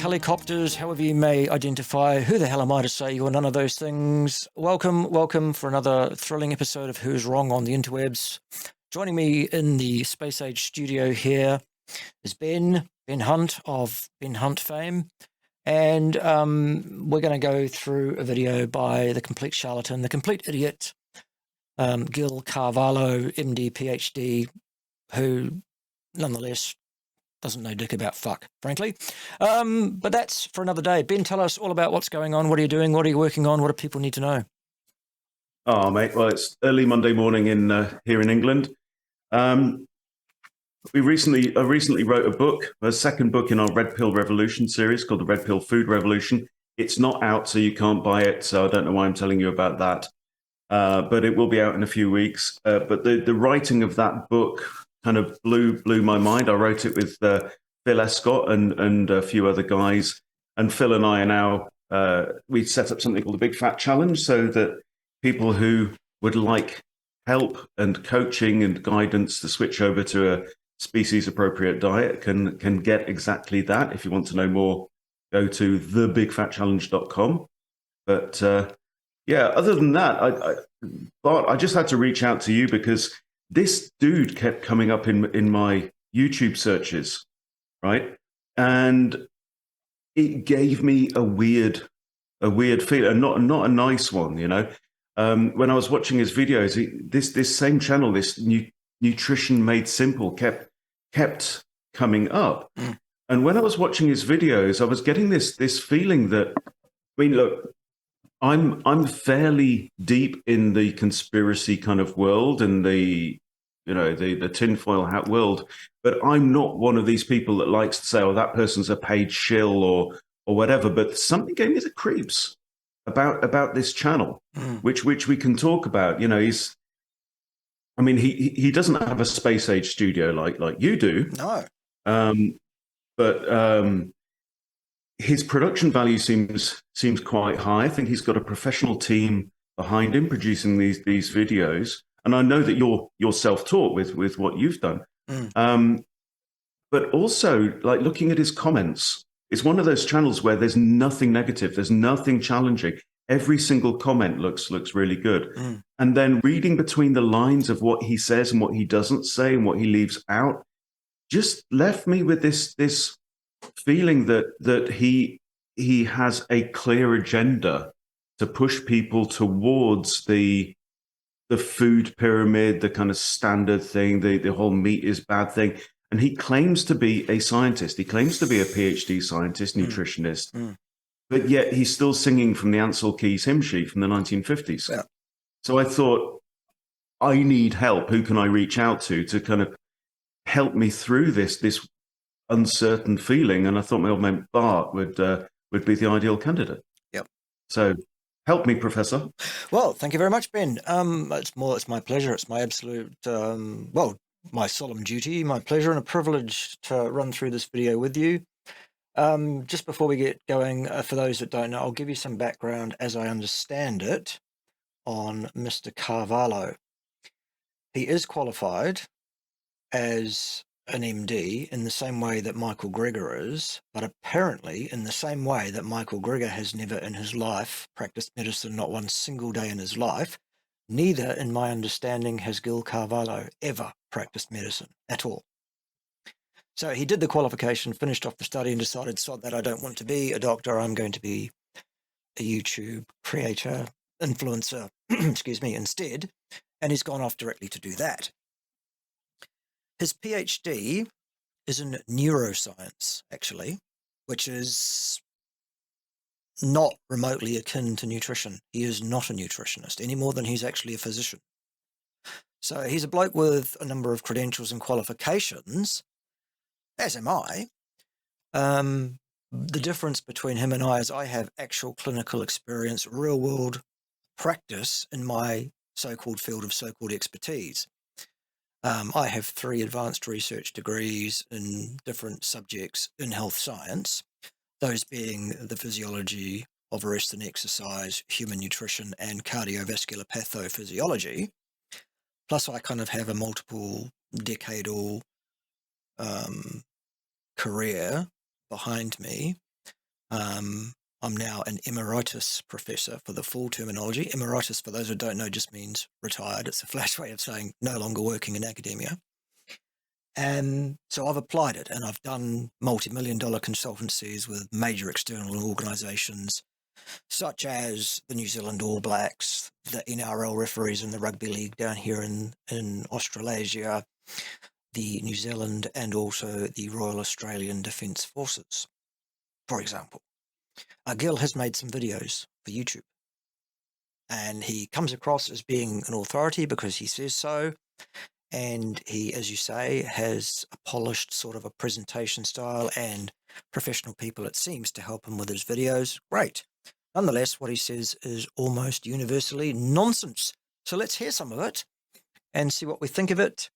helicopters, however you may identify. Who the hell am I to say you're none of those things? Welcome for another thrilling episode of Who's Wrong on the Interwebs. Joining me in the Space Age studio here is Ben Hunt of Ben Hunt fame. And we're going to go through a video by the complete charlatan, the complete idiot, Gil Carvalho, MD, PhD, who nonetheless doesn't know dick about fuck, frankly. But that's for another day. Ben, tell us all about what's going on. What are you doing? What are you working on? What do people need to know? Oh, mate. Well, it's early Monday morning here in England. I recently wrote a book, a second book in our Red Pill Revolution series called the Red Pill Food Revolution. It's not out, so you can't buy it. So I don't know why I'm telling you about that. But it will be out in a few weeks. But the writing of that book kind of blew my mind. I wrote it with Phil Escott and a few other guys. And Phil and I are now, we set up something called the Big Fat Challenge so that people who would like help and coaching and guidance to switch over to a species-appropriate diet can get exactly that. If you want to know more, go to thebigfatchallenge.com. But yeah, other than that, Bart, I just had to reach out to you because this dude kept coming up in my YouTube searches, right? And it gave me a weird feeling, not a nice one, you know. When I was watching his videos, this same channel, this Nutrition Made Simple, kept coming up. Mm. And when I was watching his videos, I was getting this feeling that, I mean, look, I'm fairly deep in the conspiracy kind of world and the tinfoil hat world, but I'm not one of these people that likes to say, "Oh, that person's a paid shill" or whatever. But something gave me the creeps about this channel, which we can talk about. You know, he doesn't have a space age studio like you do. No. But his production value seems quite high. I think he's got a professional team behind him producing these videos. And I know that you're self-taught with what you've done. But also, like, looking at his comments, it's one of those channels where there's nothing negative, there's nothing challenging. Every single comment looks really good. And then reading between the lines of what he says and what he doesn't say and what he leaves out just left me with this feeling that he has a clear agenda to push people towards the food pyramid, the kind of standard thing, the whole meat is bad thing. And he claims to be a scientist. He claims to be a PhD scientist, nutritionist, but yet he's still singing from the Ansel Keys hymn sheet from the 1950s. Yeah. So I thought, I need help. Who can I reach out to kind of help me through this uncertain feeling? And I thought my old mate Bart would be the ideal candidate. Yep. So help me, Professor. Well, thank you very much, Ben. It's my pleasure. It's my absolute, my solemn duty, my pleasure and a privilege to run through this video with you. Just before we get going, for those that don't know, I'll give you some background as I understand it on Mr. Carvalho. He is qualified as an MD in the same way that Michael Greger is, but apparently in the same way that Michael Greger has never in his life practiced medicine, not one single day in his life, neither, in my understanding, has Gil Carvalho ever practiced medicine at all. So he did the qualification, finished off the study and decided, sod that, I don't want to be a doctor, I'm going to be a YouTube creator, influencer, excuse me, instead, and he's gone off directly to do that. His PhD is in neuroscience, actually, which is not remotely akin to nutrition. He is not a nutritionist any more than he's actually a physician. So he's a bloke with a number of credentials and qualifications, as am I. The difference between him and I is I have actual clinical experience, real-world practice in my so-called field of so-called expertise. I have 3 advanced research degrees in different subjects in health science, those being the physiology of rest and exercise, human nutrition, and cardiovascular pathophysiology. Plus, I kind of have a multiple decadal career behind me I'm now an emeritus professor for the full terminology. Emeritus, for those who don't know, just means retired. It's a flash way of saying no longer working in academia. And so I've applied it, and I've done multi-million-dollar consultancies with major external organisations, such as the New Zealand All Blacks, the NRL referees in the rugby league down here in Australasia, the New Zealand, and also the Royal Australian Defence Forces, for example. Gil has made some videos for YouTube, and he comes across as being an authority because he says so. And he, as you say, has a polished sort of a presentation style and professional people, it seems, to help him with his videos. Great. Nonetheless, what he says is almost universally nonsense. So let's hear some of it and see what we think of it.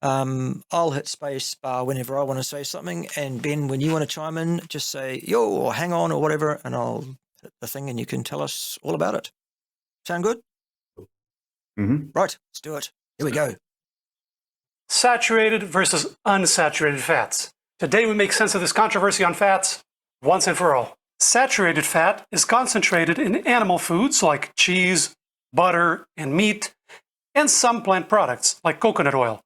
I'll hit space bar whenever I want to say something. And Ben, when you want to chime in, just say, yo, or hang on, or whatever, and I'll hit the thing and you can tell us all about it. Sound good? Mm-hmm. Right, let's do it. Here we go. Saturated versus unsaturated fats. Today we make sense of this controversy on fats once and for all. Saturated fat is concentrated in animal foods like cheese, butter, and meat, and some plant products like coconut oil,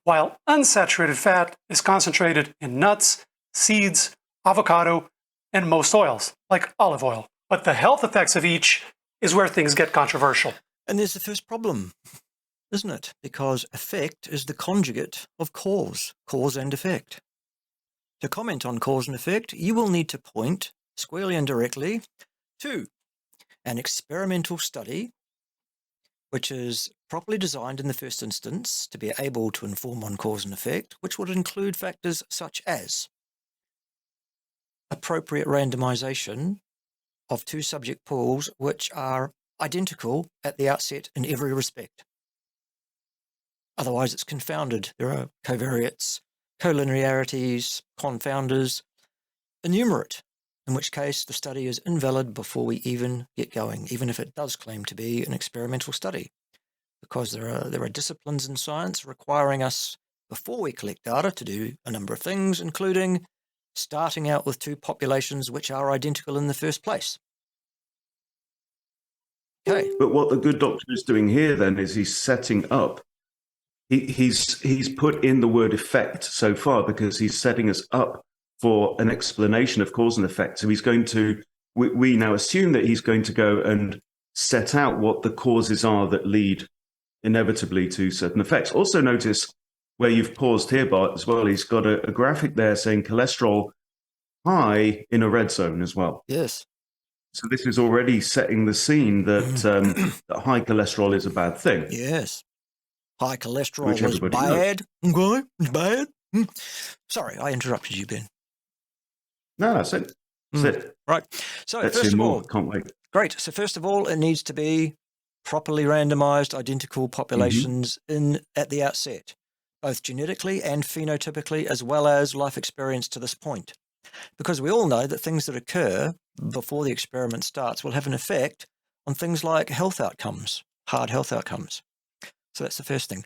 while unsaturated fat is concentrated in nuts, seeds, avocado, and most oils like olive oil. But the health effects of each is where things get controversial. And there's the first problem, isn't it? Because effect is the conjugate of cause and effect. To comment on cause and effect, you will need to point squarely and directly to an experimental study, which is properly designed in the first instance to be able to inform on cause and effect, which would include factors such as appropriate randomization of two subject pools which are identical at the outset in every respect. Otherwise, it's confounded. There are covariates, collinearities, confounders, enumerate, in which case the study is invalid before we even get going, even if it does claim to be an experimental study, because there are disciplines in science requiring us, before we collect data, to do a number of things, including starting out with two populations which are identical in the first place. Okay. But what the good doctor is doing here then is he's setting up. He's put in the word effect so far because he's setting us up for an explanation of cause and effect. So he's going to, we now assume that he's going to go and set out what the causes are that lead inevitably to certain effects. Also notice where you've paused here, Bart, as well, he's got a graphic there saying cholesterol high in a red zone as well. Yes. So this is already setting the scene that, that high cholesterol is a bad thing. Yes. High cholesterol Which was everybody bad. Okay, it's bad. Sorry, I interrupted you, Ben. No, that's it. That's it. Right. So Let's first see of more. all, Can't wait. great. So first of all, it needs to be properly randomized, identical populations at the outset, both genetically and phenotypically, as well as life experience to this point. Because we all know that things that occur before the experiment starts will have an effect on things like health outcomes, hard health outcomes. So that's the first thing.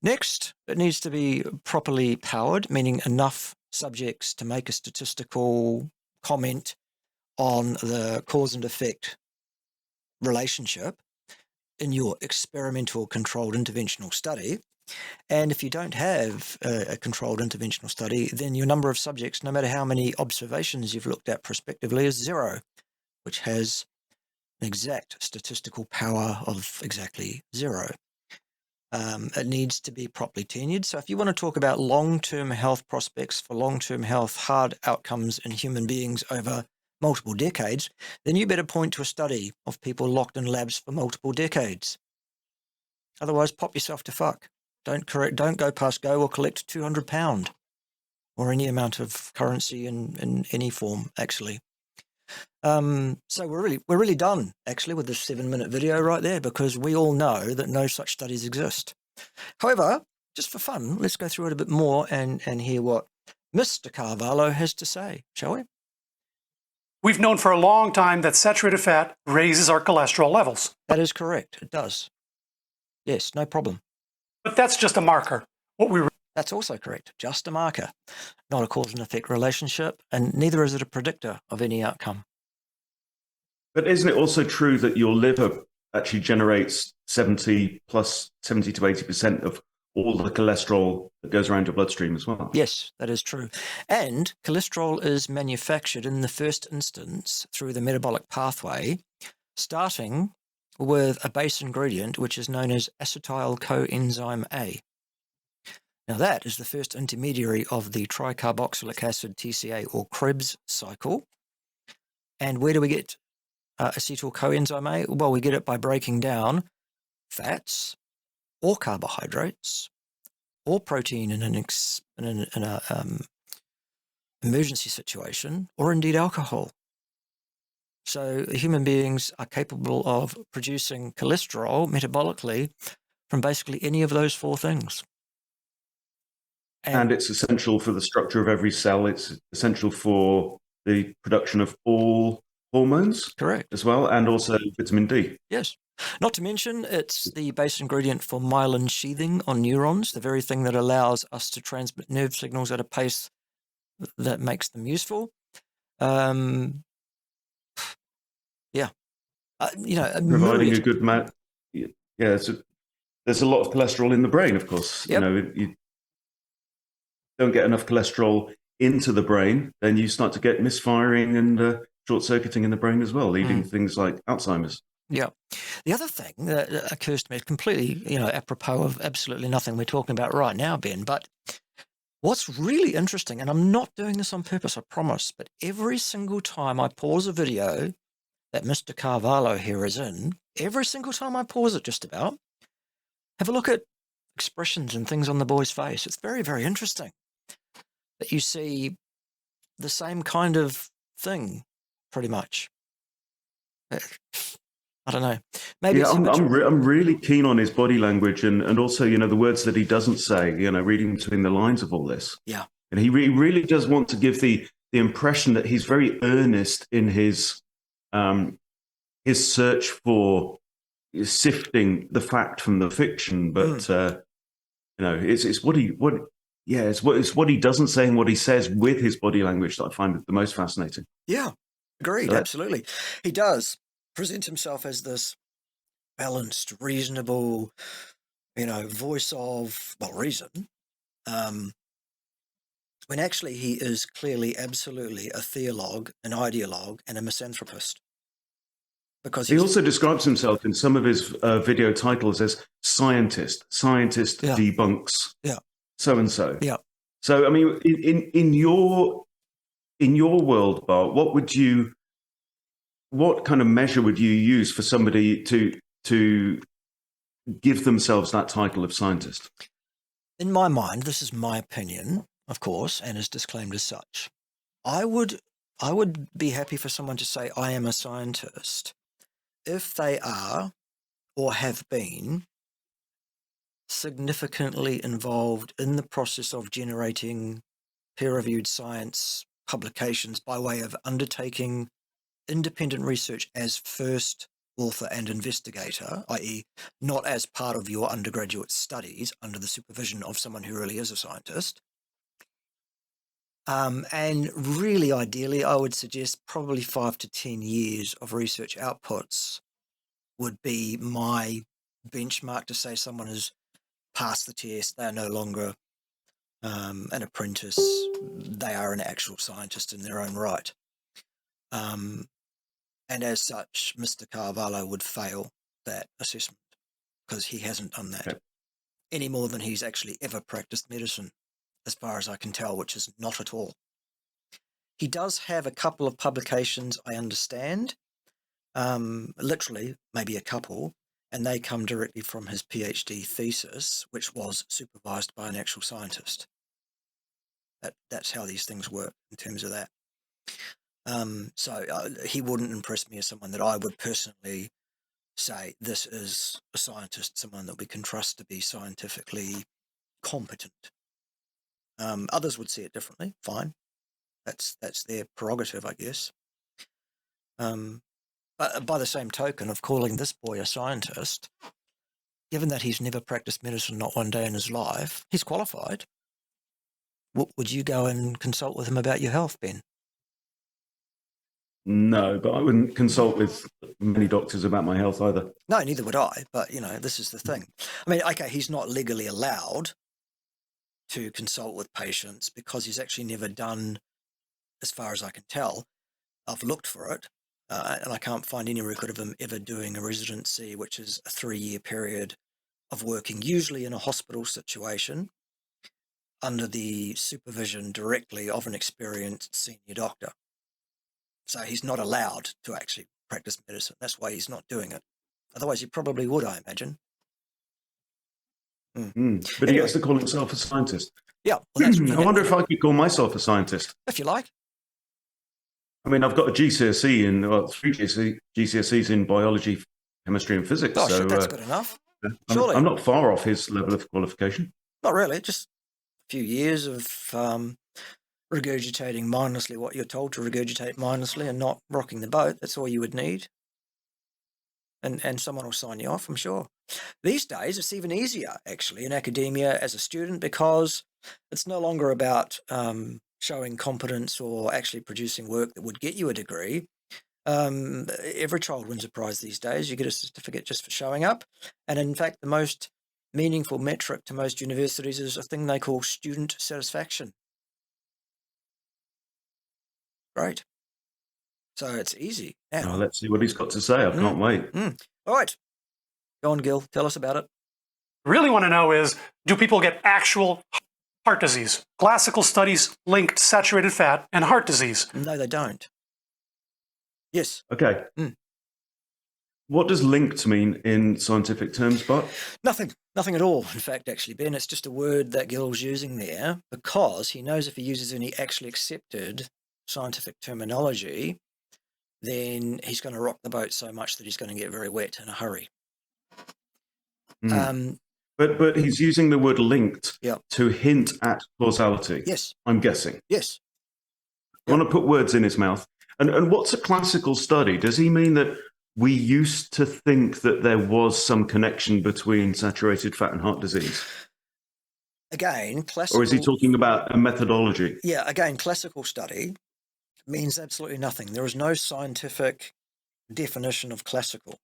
Next, it needs to be properly powered, meaning enough subjects to make a statistical comment on the cause and effect relationship in your experimental controlled interventional study. And if you don't have a controlled interventional study, then your number of subjects, no matter how many observations you've looked at prospectively, is 0, which has an exact statistical power of exactly 0. It needs to be properly tenured. So if you want to talk about long-term health prospects for long-term health, hard outcomes in human beings over multiple decades, then you better point to a study of people locked in labs for multiple decades. Otherwise, pop yourself to fuck. Don't go past go or collect £200 or any amount of currency in any form, actually. So we're really done actually with this 7-minute video right there, because we all know that no such studies exist. However, just for fun, let's go through it a bit more and hear what Mr. Carvalho has to say, shall we? We've known for a long time that saturated fat raises our cholesterol levels. That is correct. It does. Yes, no problem. But that's just a marker. What we That's also correct. Just a marker, not a cause and effect relationship, and neither is it a predictor of any outcome. But isn't it also true that your liver actually generates 70 to 80% of all the cholesterol that goes around your bloodstream as well? Yes, that is true. And cholesterol is manufactured in the first instance through the metabolic pathway, starting with a base ingredient, which is known as acetyl coenzyme A. Now, that is the first intermediary of the tricarboxylic acid TCA or Krebs cycle. And where do we get acetyl coenzyme A? Well, we get it by breaking down fats or carbohydrates or protein in an emergency situation, or indeed alcohol. So human beings are capable of producing cholesterol metabolically from basically any of those four things. And it's essential for the structure of every cell. It's essential for the production of all hormones. Correct. As well, and also vitamin D. Yes. Not to mention, it's the base ingredient for myelin sheathing on neurons, the very thing that allows us to transmit nerve signals at a pace that makes them useful. Yeah. Providing a good amount. Yeah, there's a lot of cholesterol in the brain, of course. Yep. You don't get enough cholesterol into the brain, then you start to get misfiring and short-circuiting in the brain as well, leading to things like Alzheimer's. Yeah. The other thing that occurs to me, completely, apropos of absolutely nothing we're talking about right now, Ben, but what's really interesting, and I'm not doing this on purpose, I promise, but every single time I pause a video that Mr. Carvalho here is in, every single time I pause it just about, have a look at expressions and things on the boy's face. It's very, very interesting that you see the same kind of thing, pretty much. I don't know. Maybe I'm really keen on his body language and also, the words that he doesn't say, reading between the lines of all this. Yeah. And he really does want to give the impression that he's very earnest in his search for sifting the fact from the fiction. But, it's what he doesn't say and what he says with his body language that I find the most fascinating. Yeah. Agreed. So absolutely. He does present himself as this balanced, reasonable, voice of, reason, when actually he is clearly, absolutely a theologue, an ideologue, and a misanthropist. Because he also describes himself in some of his video titles as scientist debunks so-and-so. Yeah. So, I mean, in your world, Bart, what kind of measure would you use for somebody to give themselves that title of scientist? In my mind, this is my opinion, of course, and is disclaimed as such. I would be happy for someone to say, I am a scientist, if they are or have been significantly involved in the process of generating peer-reviewed science publications by way of undertaking independent research as first author and investigator, i.e. not as part of your undergraduate studies under the supervision of someone who really is a scientist. And really, ideally, I would suggest probably 5 to 10 years of research outputs would be my benchmark to say someone has passed the test, they're no longer an apprentice, they are an actual scientist in their own right. And as such, Mr. Carvalho would fail that assessment because he hasn't done that any more than he's actually ever practiced medicine, as far as I can tell, which is not at all. He does have a couple of publications, I understand, literally maybe a couple, and they come directly from his PhD thesis, which was supervised by an actual scientist. That's how these things work in terms of that. So he wouldn't impress me as someone that I would personally say this is a scientist, someone that we can trust to be scientifically competent. Others would see it differently. Fine, that's their prerogative, I guess. But by the same token of calling this boy a scientist, given that he's never practiced medicine not one day in his life, he's qualified. Would you go and consult with him about your health, Ben? No, but I wouldn't consult with many doctors about my health either. No, neither would I. But, this is the thing. I mean, okay, he's not legally allowed to consult with patients because he's actually never done, as far as I can tell, I've looked for it, and I can't find any record of him ever doing a residency, which is a 3-year period of working, usually in a hospital situation, under the supervision directly of an experienced senior doctor. So he's not allowed to actually practice medicine. That's why he's not doing it. Otherwise, he probably would, I imagine. But Anyway. he gets to call himself a scientist. Yeah. Well, that's I wonder if I could call myself a scientist. if you like. I mean, I've got a GCSE in, 3 GCSEs in biology, chemistry, and physics. Oh, so shit, that's good enough. Surely. I'm not far off his level of qualification. Not really. Just a few years of regurgitating mindlessly what you're told to regurgitate mindlessly and not rocking the boat. That's all you would need. And someone will sign you off, I'm sure. These days, it's even easier, actually, in academia as a student, because it's no longer about showing competence or actually producing work that would get you a degree. Every child wins a prize these days. You get a certificate just for showing up. And in fact, the most meaningful metric to most universities is a thing they call student satisfaction. Great. So it's easy now. Oh, let's see what he's got to say. I can't wait. All right. Go on, Gil. Tell us about it. Really want to know is, do people get actual heart disease? Classical studies linked saturated fat and heart disease. No, they don't. Yes. Okay. What does linked mean in scientific terms, Bart? Nothing at all. In fact, actually, Ben, it's just a word that Gil's using there because he knows if he uses any actually accepted scientific terminology, then he's going to rock the boat so much that he's going to get very wet in a hurry. But he's using the word linked Yep. to hint at causality. Yes. I'm guessing. Yes. I want to put words in his mouth. And what's a classical study? Does he mean that we used to think that there was some connection between saturated fat and heart disease? Again, classical... Or is he talking about a methodology? Yeah, again, classical study means absolutely nothing. There is no scientific definition of classical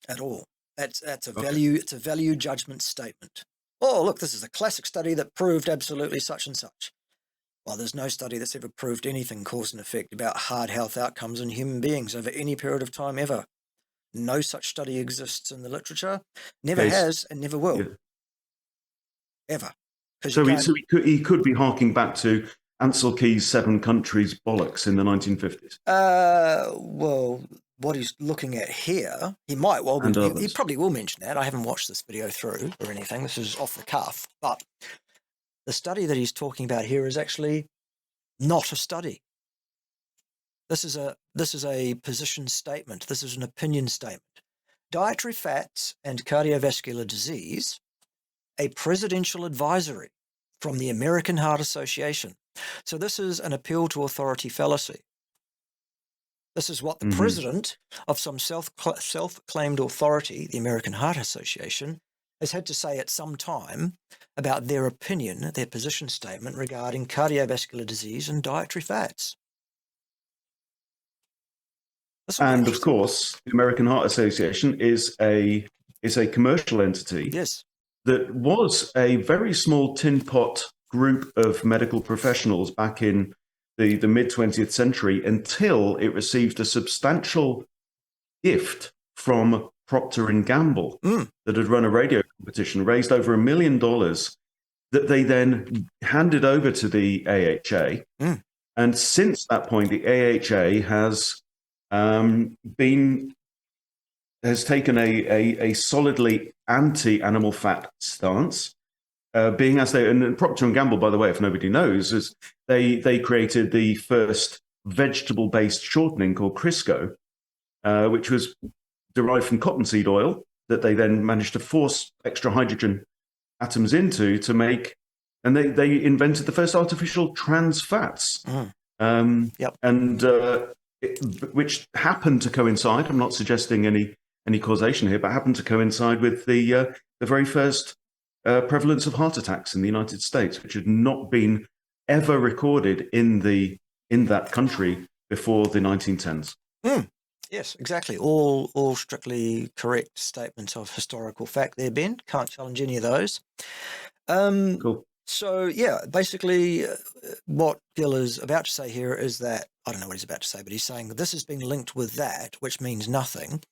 at all. That's a value. It's a value judgment statement. Oh, look, this is a classic study that proved absolutely such and such. Well, there's no study that's ever proved anything cause and effect about heart health outcomes in human beings over any period of time ever. No such study exists in the literature. Never has and never will. Yeah. Ever. So he could be harking back to Ansel Keys' 7 countries bollocks in the 1950s. Well, what he's looking at here, he might well be, he probably will mention that. I haven't watched this video through or anything. This is off the cuff. But the study that he's talking about here is actually not a study. This is a position statement. This is an opinion statement. Dietary fats and cardiovascular disease, a presidential advisory from the American Heart Association. So this is an appeal to authority fallacy. This is what the president of some self-claimed authority, the American Heart Association, has had to say at some time about their opinion, their position statement regarding cardiovascular disease and dietary fats. And of course, the American Heart Association is a commercial entity. Yes. That was a very small tin pot group of medical professionals back in the mid-20th century until it received a substantial gift from Procter & Gamble that had run a radio competition, raised over $1 million that they then handed over to the AHA. And since that point, the AHA has taken a solidly anti-animal fat stance, being as they, and Procter & Gamble, by the way, if nobody knows, is they created the first vegetable-based shortening called Crisco, which was derived from cottonseed oil that they then managed to force extra hydrogen atoms into to make, and they invented the first artificial trans fats, which happened to coincide. I'm not suggesting any causation here, but happened to coincide with the very first prevalence of heart attacks in the United States, which had not been ever recorded in that country before the 1910s. Yes, exactly. All strictly correct statements of historical fact there, Ben. Can't challenge any of those. Cool. So, yeah, basically what Gil is about to say here is that, I don't know what he's about to say, but he's saying this is being linked with that, which means nothing.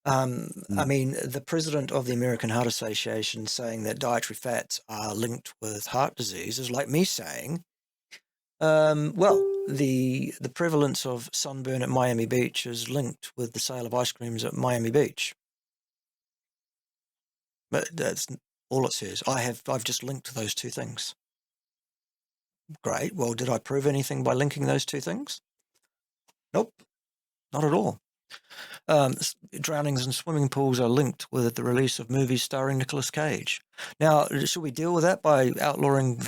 I mean, the president of the American Heart Association saying that dietary fats are linked with heart disease is like me saying, well, the prevalence of sunburn at Miami Beach is linked with the sale of ice creams at Miami Beach. But that's all it says. I've just linked those two things. Great. Well, did I prove anything by linking those two things? Nope, not at all. Drownings in swimming pools are linked with the release of movies starring Nicolas Cage. Now, should we deal with that by outlawing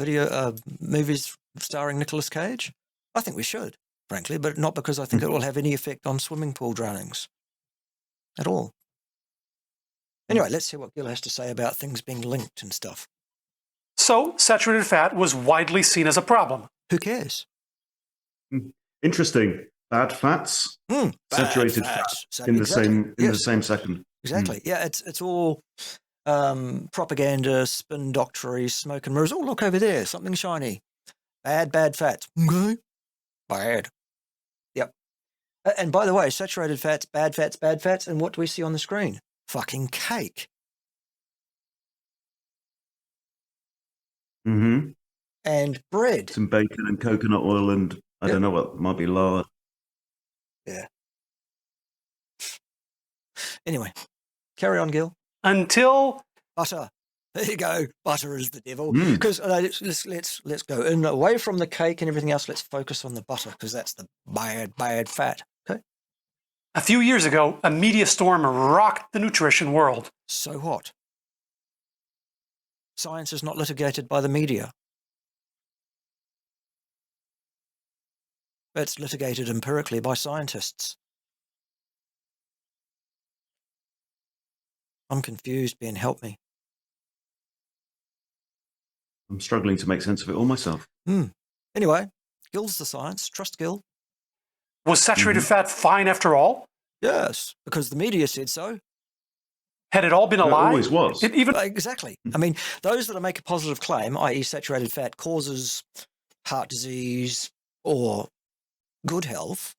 movies starring Nicolas Cage? I think we should, frankly, but not because I think it will have any effect on swimming pool drownings at all. Anyway, let's hear what Gil has to say about things being linked and stuff. So, saturated fat was widely seen as a problem. Who cares? Interesting. Bad fats, saturated fats in the same second. Exactly. Yeah, it's all propaganda, spin doctory, smoke and mirrors. Oh, look over there, something shiny. Bad fats. Okay. Bad. Yep. And by the way, saturated fats, bad fats. And what do we see on the screen? Fucking cake. And bread. Some bacon and coconut oil and I don't know what might be lard. Yeah. Anyway, carry on, Gil. Until butter. There you go. Butter is the devil. Because let's go and away from the cake and everything else. Let's focus on the butter because that's the bad fat. Okay. A few years ago, a media storm rocked the nutrition world. So what? Science is not litigated by the media. It's litigated empirically by scientists. I'm confused, Ben. Help me. I'm struggling to make sense of it all myself. Anyway, Gil's the science. Trust Gil. Was saturated fat fine after all? Yes, because the media said so. Had it all been a lie? It always was. Exactly. I mean, those that make a positive claim, i.e. saturated fat causes heart disease or good health,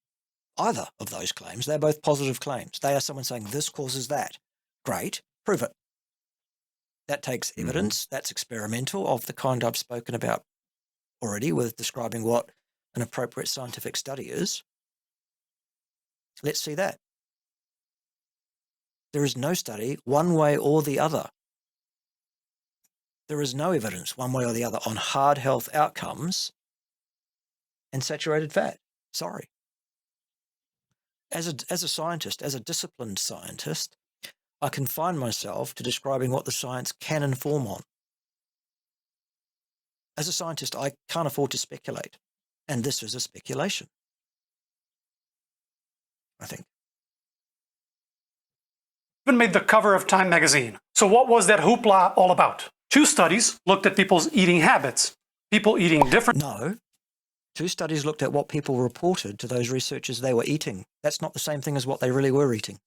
either of those claims, they're both positive claims. They are someone saying this causes that. Great, prove it. That takes evidence. That's experimental of the kind I've spoken about already with describing what an appropriate scientific study is. Let's see that. There is no study one way or the other. There is no evidence one way or the other on hard health outcomes and saturated fat. Sorry. As a scientist, as a disciplined scientist, I confine myself to describing what the science can inform on. As a scientist, I can't afford to speculate, and this is a speculation, I think. Even made the cover of Time magazine. So what was that hoopla all about? 2 studies looked at people's eating habits. People eating different... No. 2 studies looked at what people reported to those researchers they were eating. That's not the same thing as what they really were eating.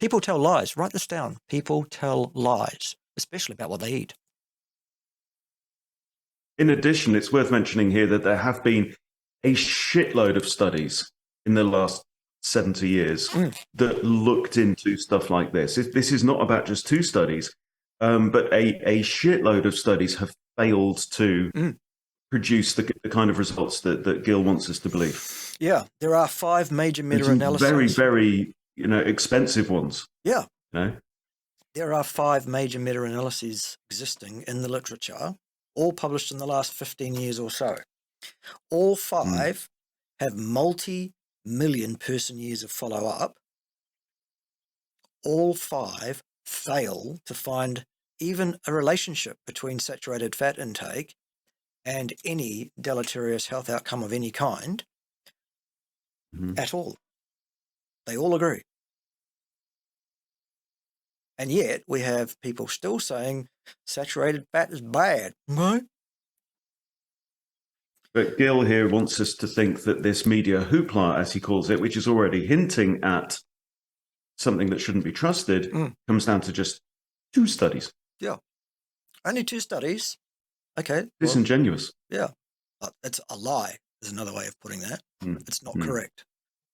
People tell lies. Write this down. People tell lies, especially about what they eat. In addition, it's worth mentioning here that there have been a shitload of studies in the last 70 years that looked into stuff like this. This is not about just 2 studies, but a shitload of studies have failed to produce the kind of results that Gil wants us to believe. Yeah, there are 5 major meta-analyses. Very, very, expensive ones. Yeah. You know? There are 5 major meta-analyses existing in the literature, all published in the last 15 years or so. All 5 have multi-million person years of follow-up. All 5 fail to find even a relationship between saturated fat intake and any deleterious health outcome of any kind at all. They all agree. And yet we have people still saying saturated fat is bad. Right? But Gil here wants us to think that this media hoopla, as he calls it, which is already hinting at something that shouldn't be trusted, comes down to just 2 studies. Yeah. Only 2 studies. Okay. Disingenuous. Yeah. It's a lie, is another way of putting that. It's not correct.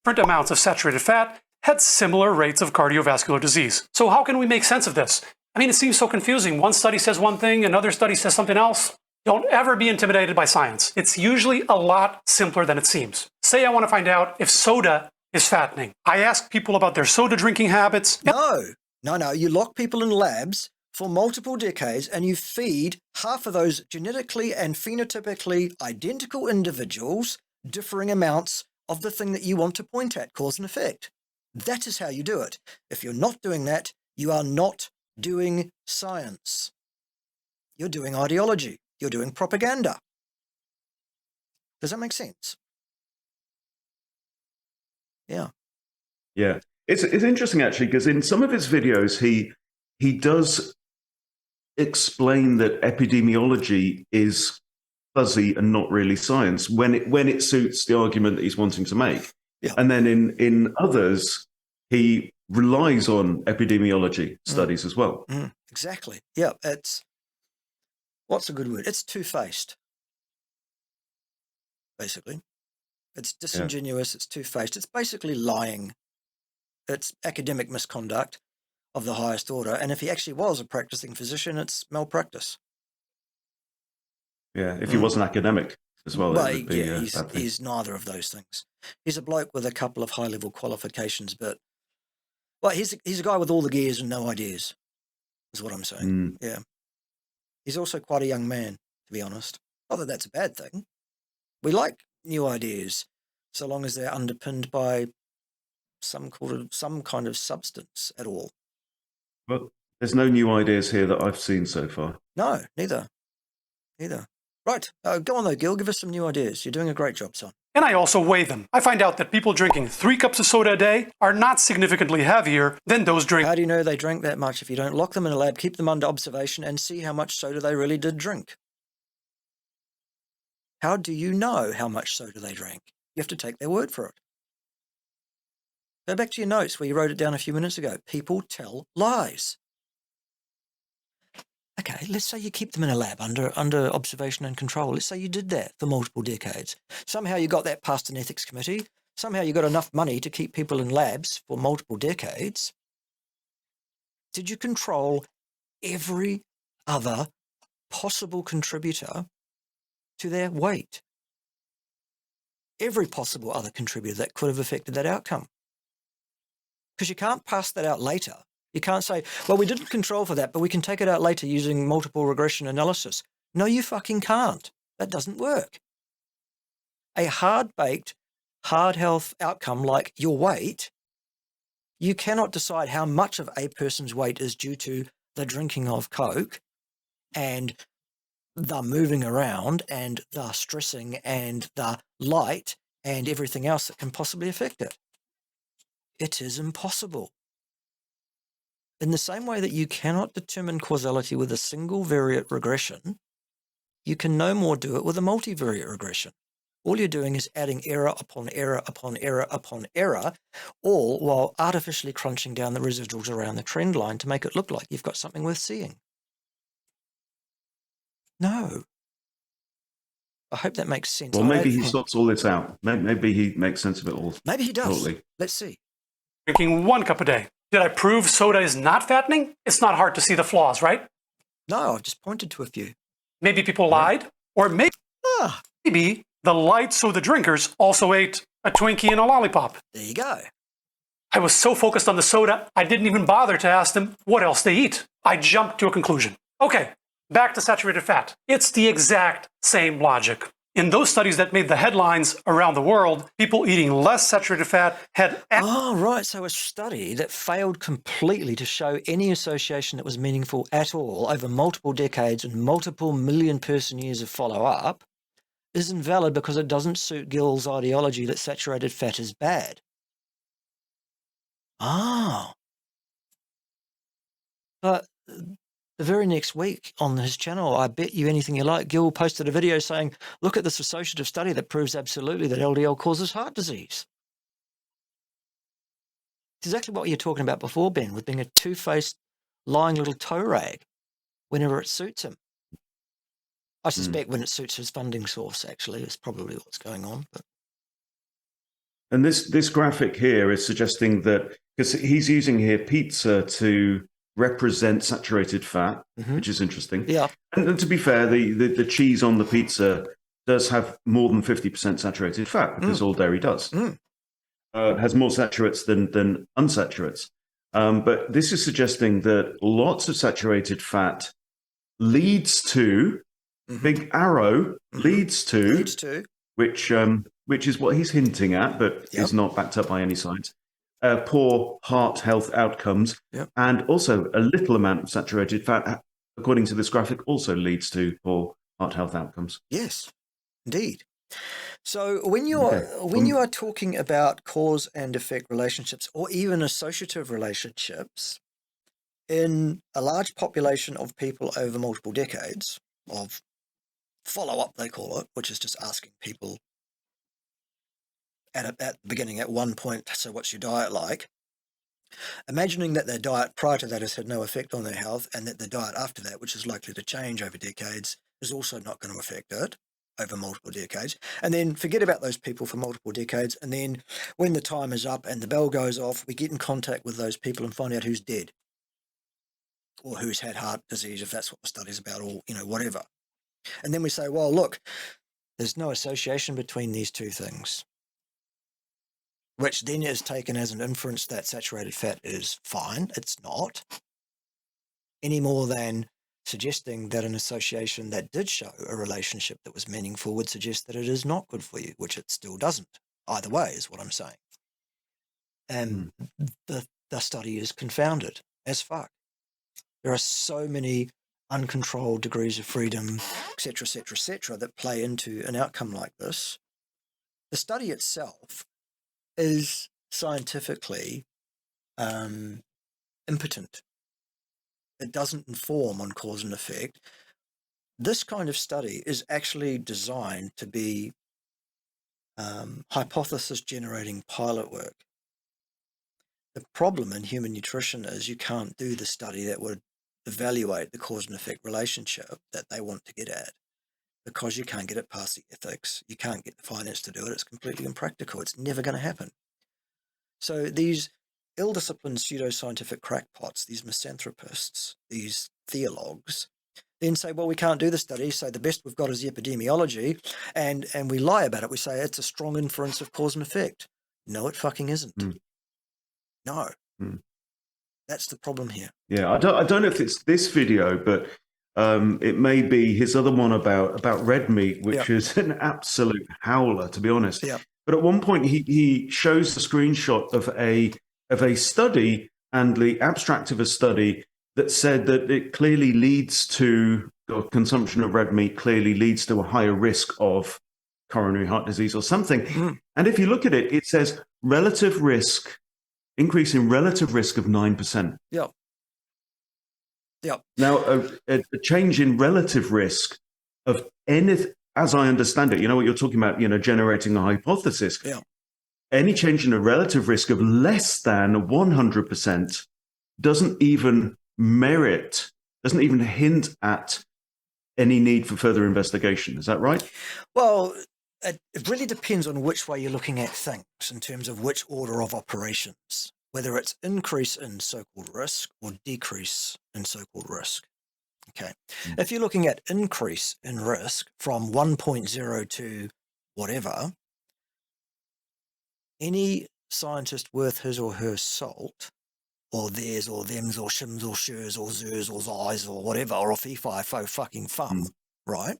Different amounts of saturated fat had similar rates of cardiovascular disease. So how can we make sense of this? I mean, it seems so confusing. One study says one thing, another study says something else. Don't ever be intimidated by science. It's usually a lot simpler than it seems. Say I want to find out if soda is fattening. I ask people about their soda drinking habits. No. You lock people in labs for multiple decades and you feed half of those genetically and phenotypically identical individuals differing amounts of the thing that you want to point at, cause and effect. That is how you do it. If you're not doing that, you are not doing science. You're doing ideology. You're doing propaganda. Does that make sense? Yeah. Yeah. It's interesting, actually, because in some of his videos, he does explain that epidemiology is fuzzy and not really science when it suits the argument that he's wanting to make. Yeah. And then in others, he relies on epidemiology studies as well. Exactly. Yeah. It's, what's a good word? It's two-faced, basically. It's disingenuous. It's two-faced. It's basically lying. It's academic misconduct of the highest order. And if he actually was a practicing physician, it's malpractice. Yeah, if he was an academic as well. Well, it would be, he's neither of those things. He's a bloke with a couple of high-level qualifications, but well, he's a guy with all the gears and no ideas, is what I'm saying. Yeah. He's also quite a young man, to be honest. Not that that's a bad thing. We like new ideas, so long as they're underpinned by some kind of substance at all. But there's no new ideas here that I've seen so far. No, neither. Right. Go on, though, Gil. Give us some new ideas. You're doing a great job, son. And I also weigh them. I find out that people drinking 3 cups of soda a day are not significantly heavier than those drinking. How do you know they drank that much if you don't lock them in a lab, keep them under observation, and see how much soda they really did drink? How do you know how much soda they drank? You have to take their word for it. Go back to your notes where you wrote it down a few minutes ago. People tell lies. Okay, let's say you keep them in a lab under observation and control. Let's say you did that for multiple decades. Somehow you got that past an ethics committee. Somehow you got enough money to keep people in labs for multiple decades. Did you control every other possible contributor to their weight? Every possible other contributor that could have affected that outcome. Because you can't pass that out later. You can't say, well, we didn't control for that, but we can take it out later using multiple regression analysis. No, you fucking can't. That doesn't work. A hard-baked, hard health outcome like your weight, you cannot decide how much of a person's weight is due to the drinking of Coke and the moving around and the stressing and the light and everything else that can possibly affect it. It is impossible. In the same way that you cannot determine causality with a single variate regression, you can no more do it with a multivariate regression. All you're doing is adding error upon error upon error upon error, all while artificially crunching down the residuals around the trend line to make it look like you've got something worth seeing. No. I hope that makes sense. Well, maybe he sorts all this out. Maybe he makes sense of it all. Maybe he does. Totally. Let's see. Drinking 1 cup a day. Did I prove soda is not fattening? It's not hard to see the flaws, right? No, I've just pointed to a few. Maybe people lied, or maybe the light soda drinkers also ate a Twinkie and a lollipop. There you go. I was so focused on the soda, I didn't even bother to ask them what else they eat. I jumped to a conclusion. Okay, back to saturated fat. It's the exact same logic. In those studies that made the headlines around the world, people eating less saturated fat had... Oh, right. So a study that failed completely to show any association that was meaningful at all over multiple decades and multiple million-person years of follow-up is invalid because it doesn't suit Gil's ideology that saturated fat is bad. Oh. But the very next week on his channel, I bet you anything you like, Gil posted a video saying, look at this associative study that proves absolutely that LDL causes heart disease. It's exactly what you're talking about before, Ben, with being a two-faced, lying little toe rag whenever it suits him. I suspect when it suits his funding source, actually, is probably what's going on. But. And this graphic here is suggesting that, because he's using here pizza to represent saturated fat, which is interesting. Yeah. And to be fair, the cheese on the pizza does have more than 50% saturated fat, because all dairy does. Has more saturates than unsaturates. But this is suggesting that lots of saturated fat leads to, big arrow, leads to, which is what he's hinting at, but is not backed up by any science, poor heart health outcomes. And also a little amount of saturated fat, according to this graphic, also leads to poor heart health outcomes. Yes, indeed. So when you are talking about cause and effect relationships, or even associative relationships, in a large population of people over multiple decades of follow-up, they call it, which is just asking people at the beginning at one point, so what's your diet like? Imagining that their diet prior to that has had no effect on their health, and that the diet after that, which is likely to change over decades, is also not going to affect it over multiple decades. And then forget about those people for multiple decades, and then when the time is up and the bell goes off, we get in contact with those people and find out who's dead or who's had heart disease, if that's what the study's about, or whatever. And then we say, well, look, there's no association between these two things, which then is taken as an inference that saturated fat is fine. It's not, any more than suggesting that an association that did show a relationship that was meaningful would suggest that it is not good for you, which it still doesn't. Either way is what I'm saying. And the study is confounded as fuck. There are so many uncontrolled degrees of freedom, etc., etc., etc., that play into an outcome like this. The study itself is scientifically impotent. It doesn't inform on cause and effect. This kind of study is actually designed to be hypothesis-generating pilot work. The problem in human nutrition is you can't do the study that would evaluate the cause and effect relationship that they want to get at, because you can't get it past the ethics. You can't get the finance to do it. It's completely impractical. It's never going to happen. So these ill-disciplined pseudoscientific crackpots, these misanthropists, these theologues, then say, well, we can't do the study, so the best we've got is the epidemiology, and we lie about it. We say it's a strong inference of cause and effect. No, it fucking isn't. No. That's the problem here. Yeah, I don't know if it's this video, but it may be his other one about red meat, which is an absolute howler, to be honest. But at one point, he shows the screenshot of a study, and the abstract of a study that said that it clearly leads to, or consumption of red meat clearly leads to a higher risk of coronary heart disease or something. And if you look at it, it says relative risk, increase in relative risk of 9%. Now, a change in relative risk of anything, as I understand it, what you're talking about, generating a hypothesis. Any change in a relative risk of less than 100% doesn't even hint at any need for further investigation. Is that right? Well, it really depends on which way you're looking at things in terms of which order of operations, whether it's increase in so-called risk or decrease in so-called risk. Okay. If you're looking at increase in risk from 1.0 to whatever, any scientist worth his or her salt, or theirs or thems or shims or shurs or zers or zis or whatever, or a fee-fi fo fucking fum, right,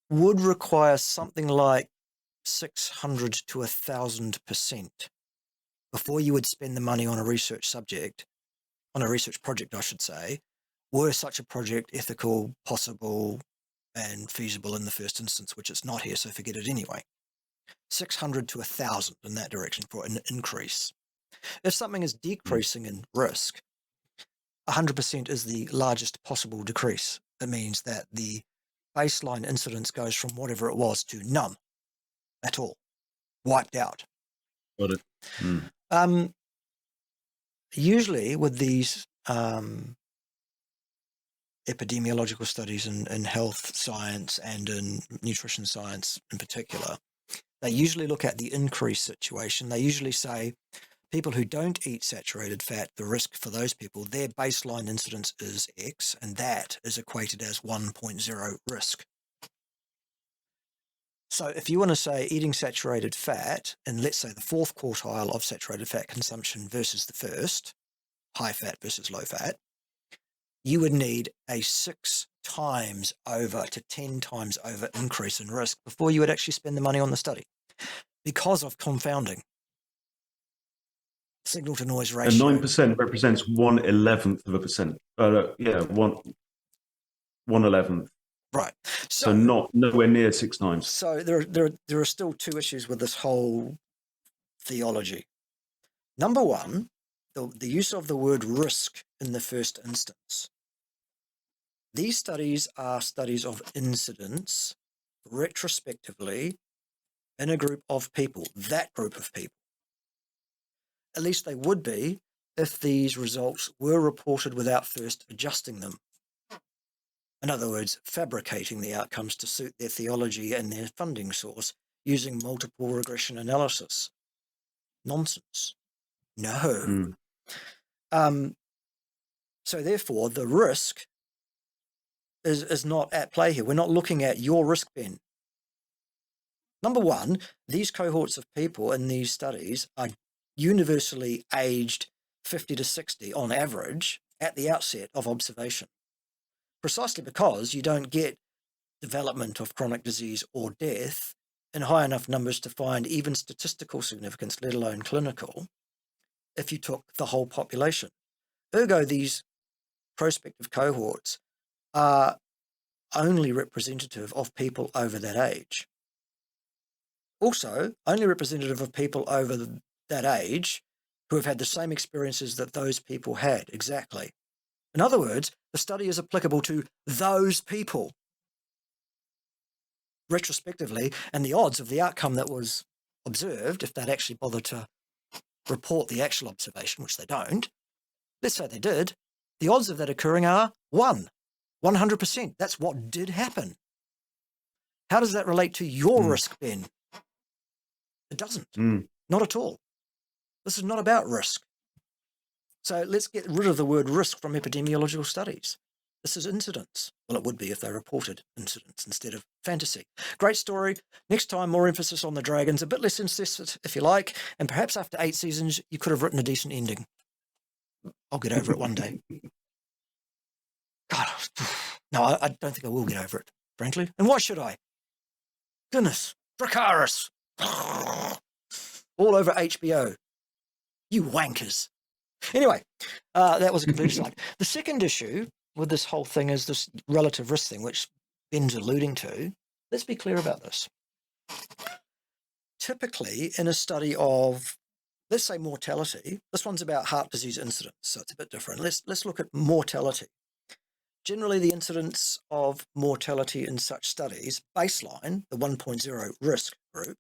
would require something like 600 to 1,000% before you would spend the money on a research subject, on a research project, I should say, were such a project ethical, possible, and feasible in the first instance, which it's not here, so forget it anyway. 600 to 1,000 in that direction for an increase. If something is decreasing in risk, 100% is the largest possible decrease. It means that the baseline incidence goes from whatever it was to none at all, wiped out. Got it. Usually with these epidemiological studies in health science and in nutrition science in particular, they usually look at the increase situation. They usually say people who don't eat saturated fat, the risk for those people, their baseline incidence is X, and that is equated as 1.0 risk. So if you want to say eating saturated fat, and let's say the fourth quartile of saturated fat consumption versus the first, high fat versus low fat, you would need a 6 times over to 10 times over increase in risk before you would actually spend the money on the study because of confounding. Signal to noise ratio. And 9% represents 1/11 of a percent. 1/11. Right. So not nowhere near 6 times. So there are still two issues with this whole theology. Number one, the use of the word risk in the first instance. These studies are studies of incidence retrospectively in a group of people, that group of people. At least they would be if these results were reported without first adjusting them. In other words, fabricating the outcomes to suit their theology and their funding source using multiple regression analysis. Nonsense. No. So therefore, the risk is not at play here. We're not looking at your risk, Ben. Number one, these cohorts of people in these studies are universally aged 50 to 60 on average at the outset of observation, precisely because you don't get development of chronic disease or death in high enough numbers to find even statistical significance, let alone clinical, if you took the whole population. Ergo, these prospective cohorts are only representative of people over that age. Also, only representative of people over that age who have had the same experiences that those people had, exactly. In other words, the study is applicable to those people retrospectively, and the odds of the outcome that was observed, if they'd actually bothered to report the actual observation, which they don't, let's say they did, the odds of that occurring are 100%. That's what did happen. How does that relate to your risk, Ben? It doesn't. Not at all. This is not about risk. So let's get rid of the word risk from epidemiological studies. This is incidence. Well, it would be if they reported incidence instead of fantasy. Great story. Next time, more emphasis on the dragons, a bit less incest, if you like, and perhaps after 8 seasons, you could have written a decent ending. I'll get over it one day. God, no, I don't think I will get over it, frankly. And why should I? Goodness, Dracarys. All over HBO. You wankers. Anyway, that was a complete aside. The second issue with this whole thing is this relative risk thing, which Ben's alluding to. Let's be clear about this. Typically, in a study of, let's say, mortality, this one's about heart disease incidence, so it's a bit different. Let's look at mortality. Generally, the incidence of mortality in such studies, baseline, the 1.0 risk group,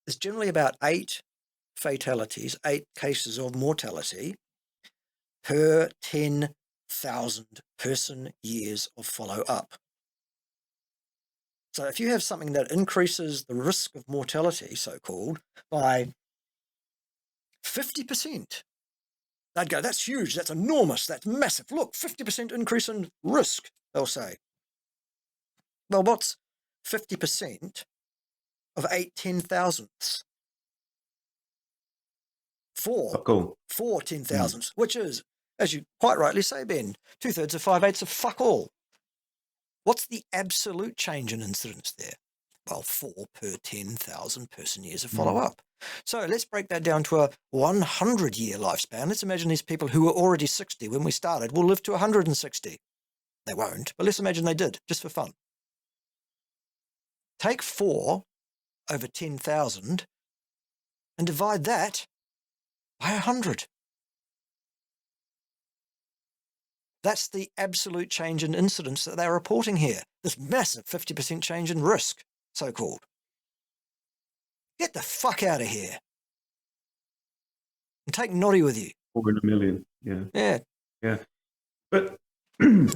is generally about 8 fatalities, 8 cases of mortality per 10,000 person years of follow-up. So if you have something that increases the risk of mortality, so-called, by 50%, they'd go, that's huge, that's enormous, that's massive. Look, 50% increase in risk, they'll say. Well, what's 50% of 8 10,000ths? 4 10,000ths, which is, as you quite rightly say, Ben, 2/3 of 5/8 of fuck all. What's the absolute change in incidence there? Well, 4 per 10,000 person years of follow-up. So let's break that down to a 100-year lifespan. Let's imagine these people who were already 60 when we started will live to 160. They won't, but let's imagine they did, just for fun. Take 4 over 10,000 and divide that by 100. That's the absolute change in incidence that they're reporting here. This massive 50% change in risk, so-called. Get the fuck out of here. And take Noddy with you. 4 in a million. Yeah. But I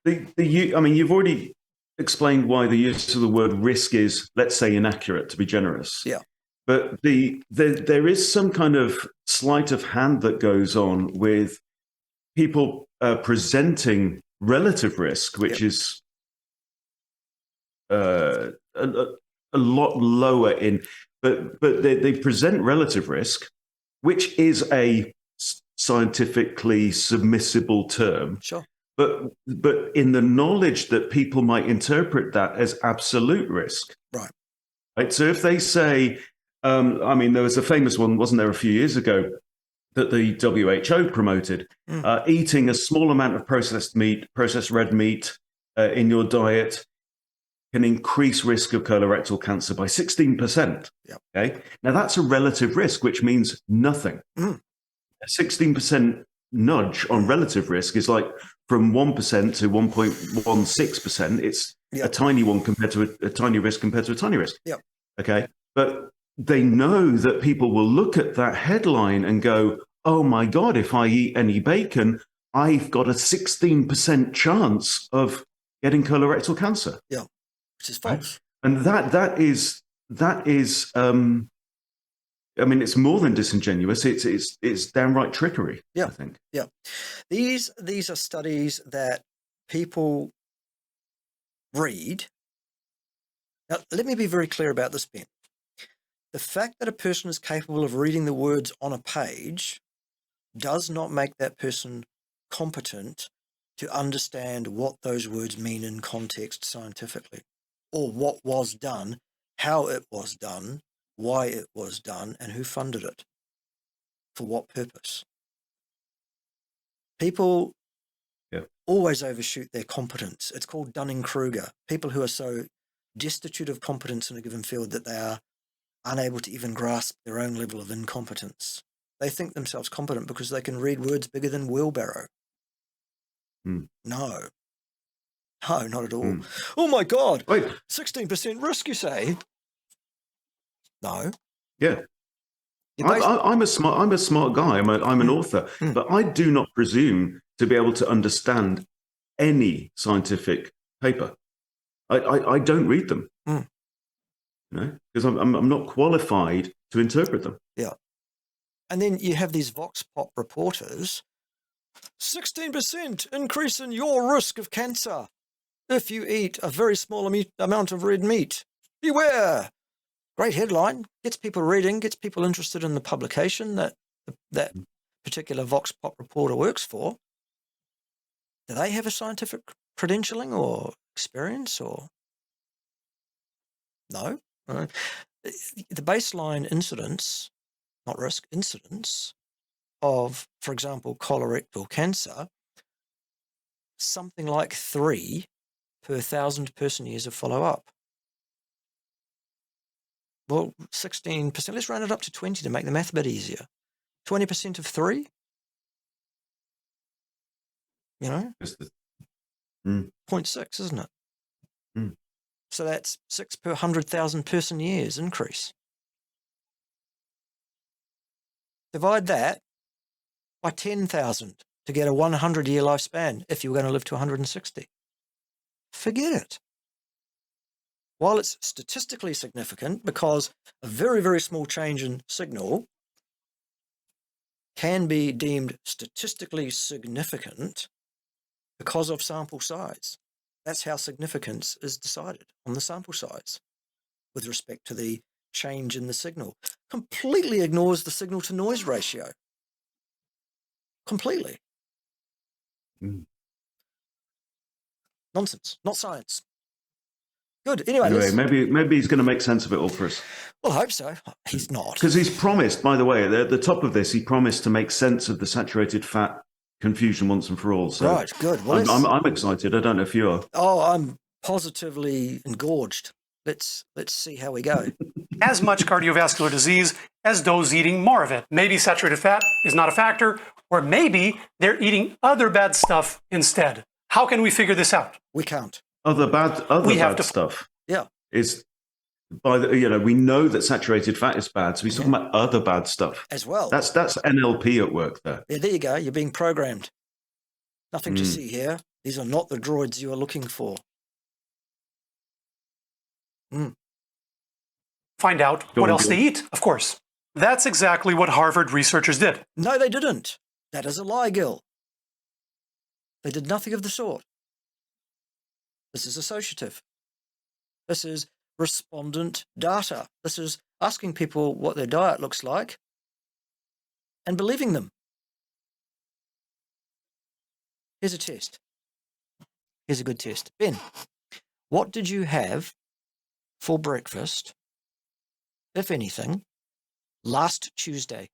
mean, you've already explained why the use of the word risk is, let's say, inaccurate, to be generous. Yeah. But there is some kind of sleight of hand that goes on with people presenting relative risk, which is a lot lower in, but they present relative risk, which is a scientifically submissible term. Sure. But in the knowledge that people might interpret that as absolute risk. Right. So if they say, I mean, there was a famous one, wasn't there, a few years ago, that the WHO promoted, eating a small amount of processed red meat in your diet can increase risk of colorectal cancer by 16%. Yep. Okay. Now that's a relative risk, which means nothing. A 16% nudge on relative risk is like from 1% to 1.16%. It's a tiny one compared to a tiny risk compared to a tiny risk. Yep. Okay. But they know that people will look at that headline and go, oh my God, if I eat any bacon, I've got a 16% chance of getting colorectal cancer. Yeah, which is false. Right? And that is I mean, it's more than disingenuous. It's downright trickery. Yeah. I think. Yeah. These are studies that people read. Now, let me be very clear about this, Ben. The fact that a person is capable of reading the words on a page does not make that person competent to understand what those words mean in context scientifically, or what was done, how it was done, why it was done, and who funded it, for what purpose. People always overshoot their competence. It's called Dunning-Kruger. People who are so destitute of competence in a given field that they are unable to even grasp their own level of incompetence. They think themselves competent because they can read words bigger than wheelbarrow. No, not at all. Oh my God! Wait. 16% risk, you say? No. Yeah. I'm a smart guy. I'm an author, but I do not presume to be able to understand any scientific paper. I don't read them. Because I'm not qualified to interpret them. Yeah. And then you have these Vox Pop reporters, 16% increase in your risk of cancer if you eat a very small amount of red meat. Beware. Great headline, gets people reading, gets people interested in the publication that that particular Vox Pop reporter works for. Do they have a scientific credentialing or experience or? No. The baseline incidence, not risk, incidence of, for example, colorectal cancer, something like 3 per 1,000 person years of follow-up. Well, 16%, let's round it up to 20 to make the math a bit easier. 20% of 3? You know? 0.6, isn't it? So that's 6 per 100,000 person years increase. Divide that by 10,000 to get a 100-year lifespan if you were going to live to 160. Forget it. While it's statistically significant because a very, very small change in signal can be deemed statistically significant because of sample size. That's how significance is decided, on the sample size with respect to the change in the signal. Completely ignores the signal to noise ratio. Completely. Nonsense, not science. Good. Anyway, maybe he's going to make sense of it all for us. Well, I hope so. He's not. Because he's promised, by the way, at the top of this, he promised to make sense of the saturated fat confusion once and for all. So right, good. Well, I'm excited. I don't know if you are. Oh, I'm positively engorged. Let's see how we go. as much cardiovascular disease as those eating more of it. Maybe saturated fat is not a factor, or maybe they're eating other bad stuff instead. How can we figure this out? We can't. Other We have bad to- stuff Yeah. is we know that saturated fat is bad, so he's talking about other bad stuff As well. That's NLP at work there. Yeah, there you go. You're being programmed. Nothing to see here. These are not the droids you are looking for. Find out what else they eat, of course. That's exactly what Harvard researchers did. No, they didn't. That is a lie, Gil. They did nothing of the sort. This is associative. This is respondent data. This is asking people what their diet looks like and believing them. Here's a test. Here's a good test. Ben, what did you have for breakfast, if anything, last Tuesday?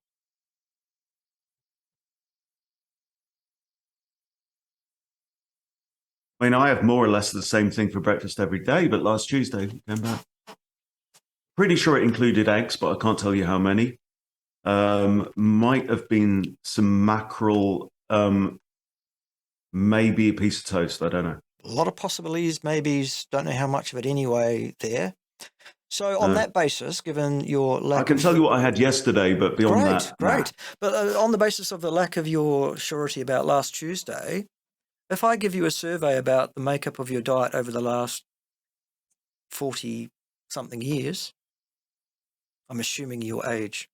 I mean, I have more or less the same thing for breakfast every day, but last Tuesday came back. Pretty sure it included eggs, but I can't tell you how many. Might have been some mackerel, maybe a piece of toast. I don't know. A lot of possibilities, maybes, don't know how much of it anyway there. So on that basis, given your lack I can tell you what I had yesterday, but beyond that. Great. But on the basis of the lack of your surety about last Tuesday, if I give you a survey about the makeup of your diet over the last 40-something years, I'm assuming your age.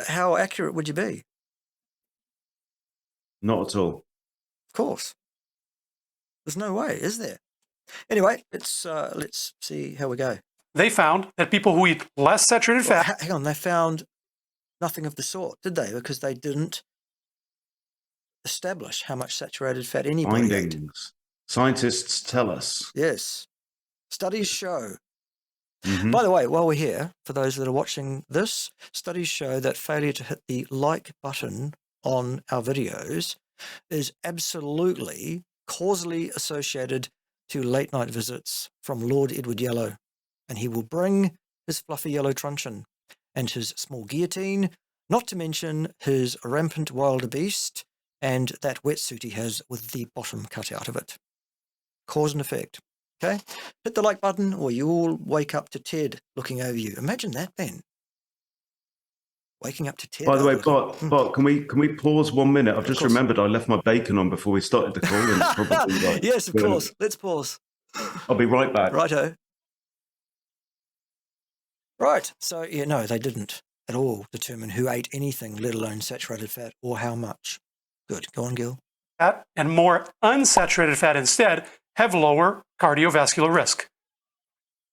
How accurate would you be? Not at all. Of course. There's no way, is there? Anyway, let's see how we go. They found that people who eat less saturated fat... Hang on, they found nothing of the sort, did they? Because they didn't establish how much saturated fat anybody ate. Findings. Scientists tell us. Yes. Studies show. Mm-hmm. By the way, while we're here, for those that are watching this, studies show that failure to hit the like button on our videos is absolutely causally associated to late night visits from Lord Edward Yellow. And he will bring his fluffy yellow truncheon and his small guillotine, not to mention his rampant wildebeest and that wetsuit he has with the bottom cut out of it. Cause and effect. Okay? Hit the like button or you will wake up to Ted looking over you. Imagine that, Ben. Waking up to Ted. By the way, Bart, can we pause 1 minute? I've just remembered I left my bacon on before we started the call. And it's probably like yes, of course. Let's pause. I'll be right back. Righto. Right. So, yeah, no, they didn't at all determine who ate anything, let alone saturated fat, or how much. Good. Go on, Gil. Fat and more unsaturated fat instead have lower cardiovascular risk.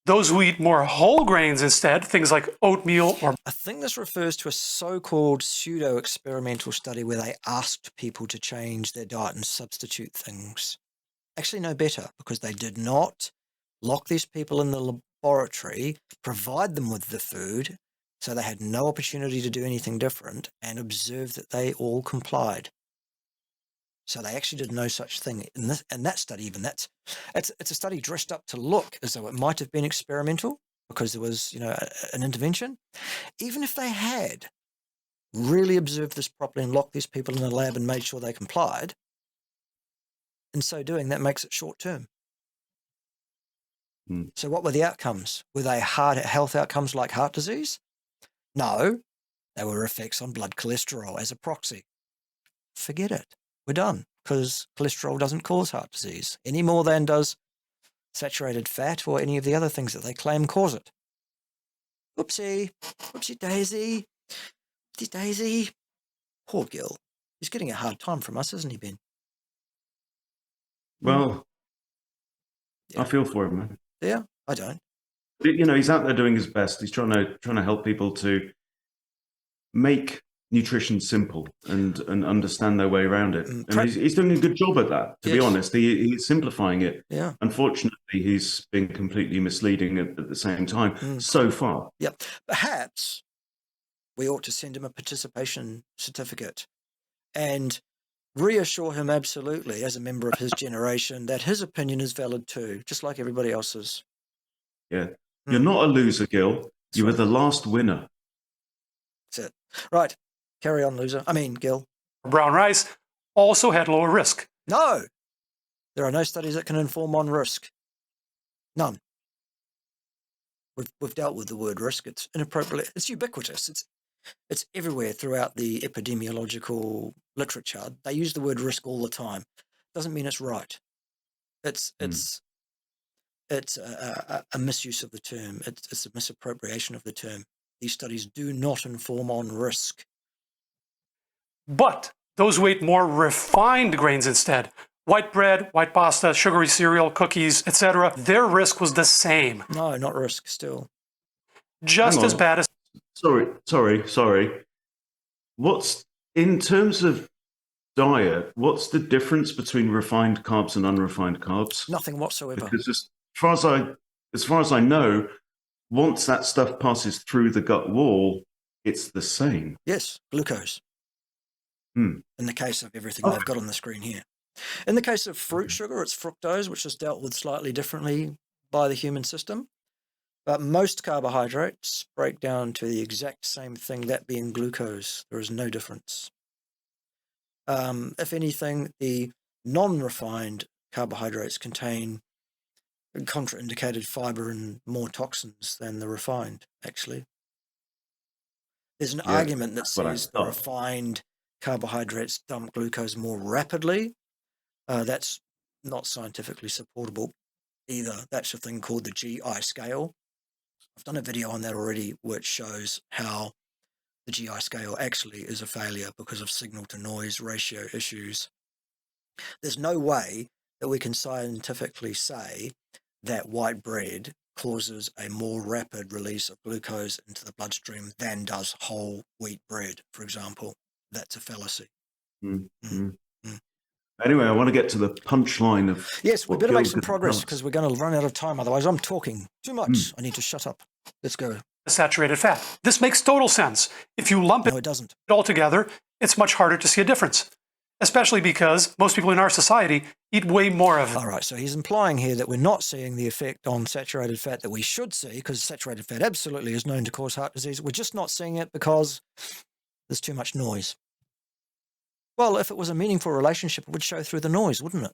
Those who eat more whole grains instead, things like oatmeal or... I think this refers to a so-called pseudo-experimental study where they asked people to change their diet and substitute things. Actually, no better, because they did not lock these people in the laboratory, provide them with the food, so they had no opportunity to do anything different, and observe that they all complied. So they actually did no such thing in that study. Even it's a study dressed up to look as though it might have been experimental because there was, an intervention. Even if they had really observed this properly and locked these people in the lab and made sure they complied, in so doing, that makes it short term. So what were the outcomes? Were they hard health outcomes like heart disease? No, they were effects on blood cholesterol as a proxy. Forget it. We're done, because cholesterol doesn't cause heart disease any more than does saturated fat or any of the other things that they claim cause it. Oopsie. Oopsie daisy. Oopsie daisy. Poor Gil. He's getting a hard time from us, isn't he, Ben? Well, I feel for him, man. Yeah, I don't. He's out there doing his best. He's trying to help people to make nutrition simple and understand their way around it. And he's doing a good job at that, to be honest. He's simplifying it. Yeah. Unfortunately, he's been completely misleading at the same time so far. Yeah. Perhaps we ought to send him a participation certificate and reassure him absolutely, as a member of his generation, that his opinion is valid too, just like everybody else's. Yeah. You're not a loser, Gil. You were the last winner. That's it. Right. Carry on, loser. I mean, Gil. Brown rice also had lower risk. No. There are no studies that can inform on risk. None. We've dealt with the word risk. It's inappropriate. It's ubiquitous. It's everywhere throughout the epidemiological literature. They use the word risk all the time. Doesn't mean it's right. It's a misuse of the term. It's a misappropriation of the term. These studies do not inform on risk. But those who ate more refined grains instead, white bread, white pasta, sugary cereal, cookies, etc., their risk was the same. No, not risk still. Just as bad as... Sorry. What's, in terms of diet, what's the difference between refined carbs and unrefined carbs? Nothing whatsoever. Because as far as I know, once that stuff passes through the gut wall, it's the same. Yes, glucose. Hmm. In the case of everything I've got on the screen here. In the case of fruit sugar, it's fructose, which is dealt with slightly differently by the human system. But most carbohydrates break down to the exact same thing, that being glucose. There is no difference. If anything, the non-refined carbohydrates contain contraindicated fiber and more toxins than the refined, actually. There's an argument that says the refined carbohydrates dump glucose more rapidly. That's not scientifically supportable either. That's a thing called the GI scale. I've done a video on that already, which shows how the GI scale actually is a failure because of signal to noise ratio issues. There's no way that we can scientifically say that white bread causes a more rapid release of glucose into the bloodstream than does whole wheat bread, for example. That's a fallacy. Anyway, I want to get to the punchline of... Yes, we better make some progress because we're going to run out of time. Otherwise, I'm talking too much. I need to shut up. Let's go. Saturated fat. This makes total sense. If you lump it doesn't. All together, it's much harder to see a difference, especially because most people in our society eat way more of it. All right, so he's implying here that we're not seeing the effect on saturated fat that we should see, because saturated fat absolutely is known to cause heart disease. We're just not seeing it because there's too much noise. Well, if it was a meaningful relationship, it would show through the noise, wouldn't it?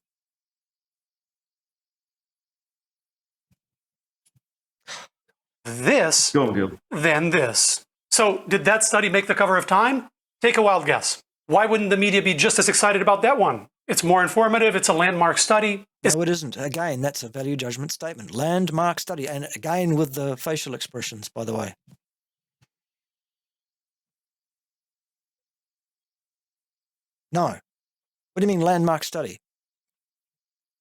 This, Go on, Gil. then this. So did that study make the cover of Time? Take a wild guess. Why wouldn't the media be just as excited about that one? It's more informative. It's a landmark study. No, it isn't. Again, that's a value judgment statement. Landmark study. And again, with the facial expressions, by the way. No. What do you mean landmark study?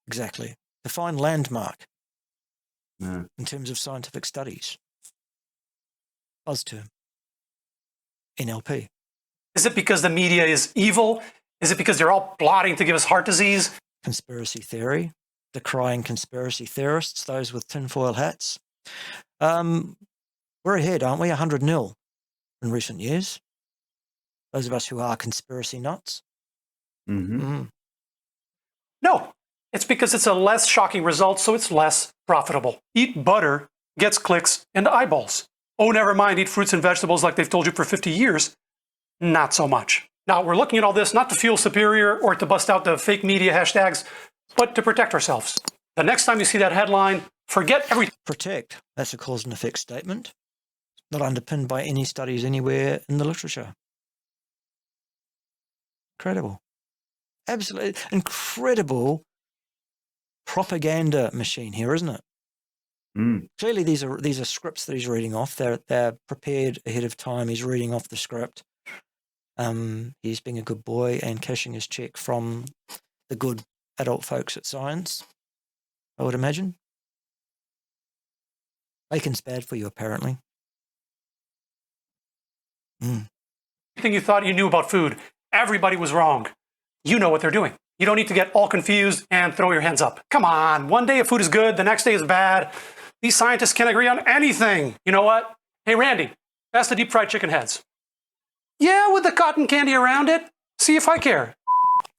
Exactly. Define landmark in terms of scientific studies. Buzz term. NLP. Is it because the media is evil? Is it because they're all plotting to give us heart disease? Conspiracy theory. Decrying conspiracy theorists, those with tinfoil hats. We're ahead, aren't we? 100-0 in recent years. Those of us who are conspiracy nuts. No, it's because it's a less shocking result, so it's less profitable. Eat butter gets clicks and eyeballs. Oh, never mind, eat fruits and vegetables like they've told you for 50 years. Not so much. Now, we're looking at all this not to feel superior or to bust out the fake media hashtags, but to protect ourselves. The next time you see that headline, forget everything. Protect. That's a cause and effect statement. Not underpinned by any studies anywhere in the literature. Incredible. Absolutely incredible propaganda machine here, isn't it? Clearly, these are scripts that he's reading off. They're prepared ahead of time. He's reading off the script. He's being a good boy and cashing his check from the good adult folks at Science, I would imagine. Bacon's bad for you, apparently. Everything you thought you knew about food, everybody was wrong. You know what they're doing. You don't need to get all confused and throw your hands up. Come on, one day a food is good, the next day is bad. These scientists can't agree on anything. You know what? Hey, Randy, pass the deep fried chicken heads. Yeah, with the cotton candy around it. See if I care.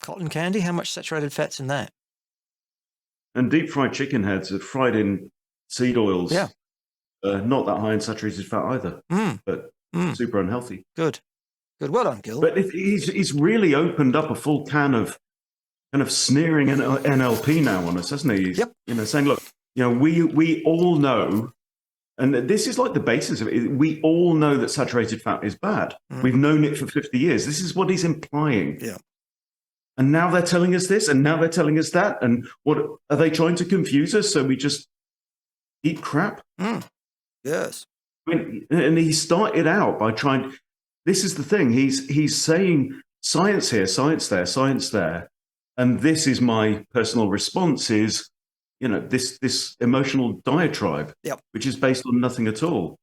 Cotton candy, how much saturated fat's in that? And deep fried chicken heads are fried in seed oils. Yeah. Not that high in saturated fat either, but super unhealthy. Good. Well done, Gil. But he's really opened up a full can of kind of sneering NLP now on us, hasn't he? Yep. Saying, look, we all know, and this is like the basis of it. We all know that saturated fat is bad. We've known it for 50 years. This is what he's implying. Yeah. And now they're telling us this, and now they're telling us that. And what are they trying to confuse us? So we just eat crap? Yes. I mean, and he started out by trying. This is the thing. He's saying science here, science there, and this is my personal response. Is this emotional diatribe, which is based on nothing at all.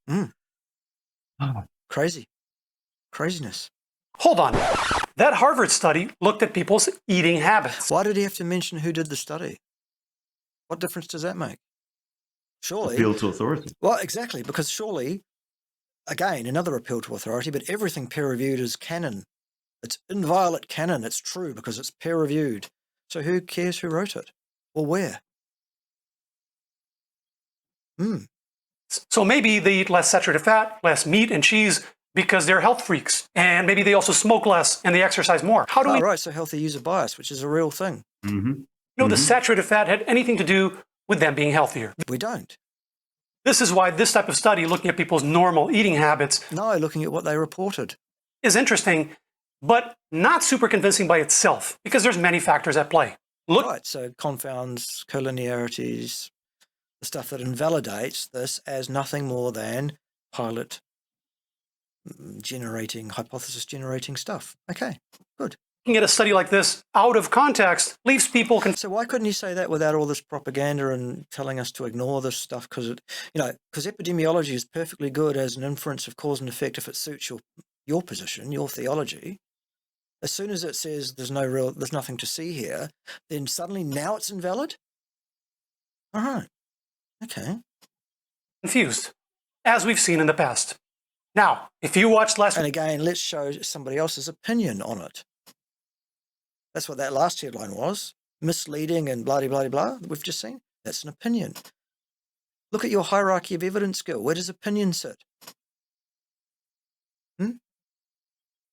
Craziness. Hold on. That Harvard study looked at people's eating habits. Why did he have to mention who did the study? What difference does that make? Surely. Appeal to authority. Well, exactly, because surely, again, another appeal to authority, but everything peer-reviewed is canon. It's inviolate canon. It's true because it's peer-reviewed. So who cares who wrote it or where? So maybe they eat less saturated fat, less meat and cheese because they're health freaks. And maybe they also smoke less and they exercise more. How do we... Right, so healthy user bias, which is a real thing. The saturated fat had anything to do with them being healthier? We don't. This is why this type of study, looking at people's normal eating habits... No, looking at what they reported. ...is interesting, but not super convincing by itself, because there's many factors at play. Right, so confounds, collinearities, the stuff that invalidates this as nothing more than pilot generating, hypothesis generating stuff. Okay, good. Looking at a study like this out of context leaves people So why couldn't you say that without all this propaganda and telling us to ignore this stuff? Because because epidemiology is perfectly good as an inference of cause and effect if it suits your position, your theology. As soon as it says there's nothing to see here, then suddenly now it's invalid? All right. Okay. confused, as we've seen in the past. Now, if you watched last... And again, let's show somebody else's opinion on it. That's what that last headline was. Misleading and blah, blah, blah, blah, we've just seen. That's an opinion. Look at your hierarchy of evidence, Gil. Where does opinion sit?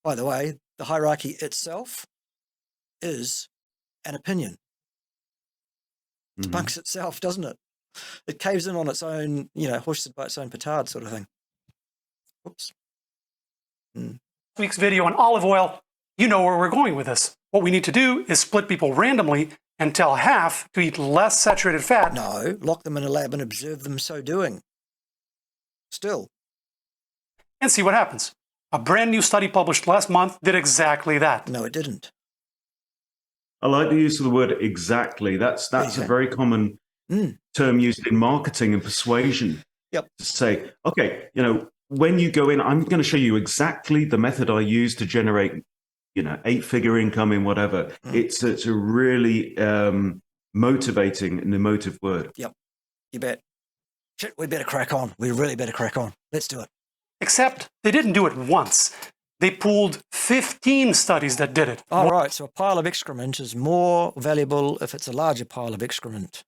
By the way, the hierarchy itself is an opinion. It debunks itself, doesn't it? It caves in on its own, hoisted by its own petard sort of thing. Whoops. Week's video on olive oil, you know where we're going with this. What we need to do is split people randomly and tell half to eat less saturated fat. No, lock them in a lab and observe them so doing. Still. And see what happens. A brand new study published last month did exactly that. No, it didn't. I like the use of the word exactly. That's a very common term used in marketing and persuasion. Yep. To say, okay, when you go in, I'm going to show you exactly the method I use to generate, 8-figure income in whatever. It's a really motivating and emotive word. Yep. You bet. Shit, we better crack on. We really better crack on. Let's do it. Except they didn't do it once. They pooled 15 studies that did it. All right, so a pile of excrement is more valuable if it's a larger pile of excrement.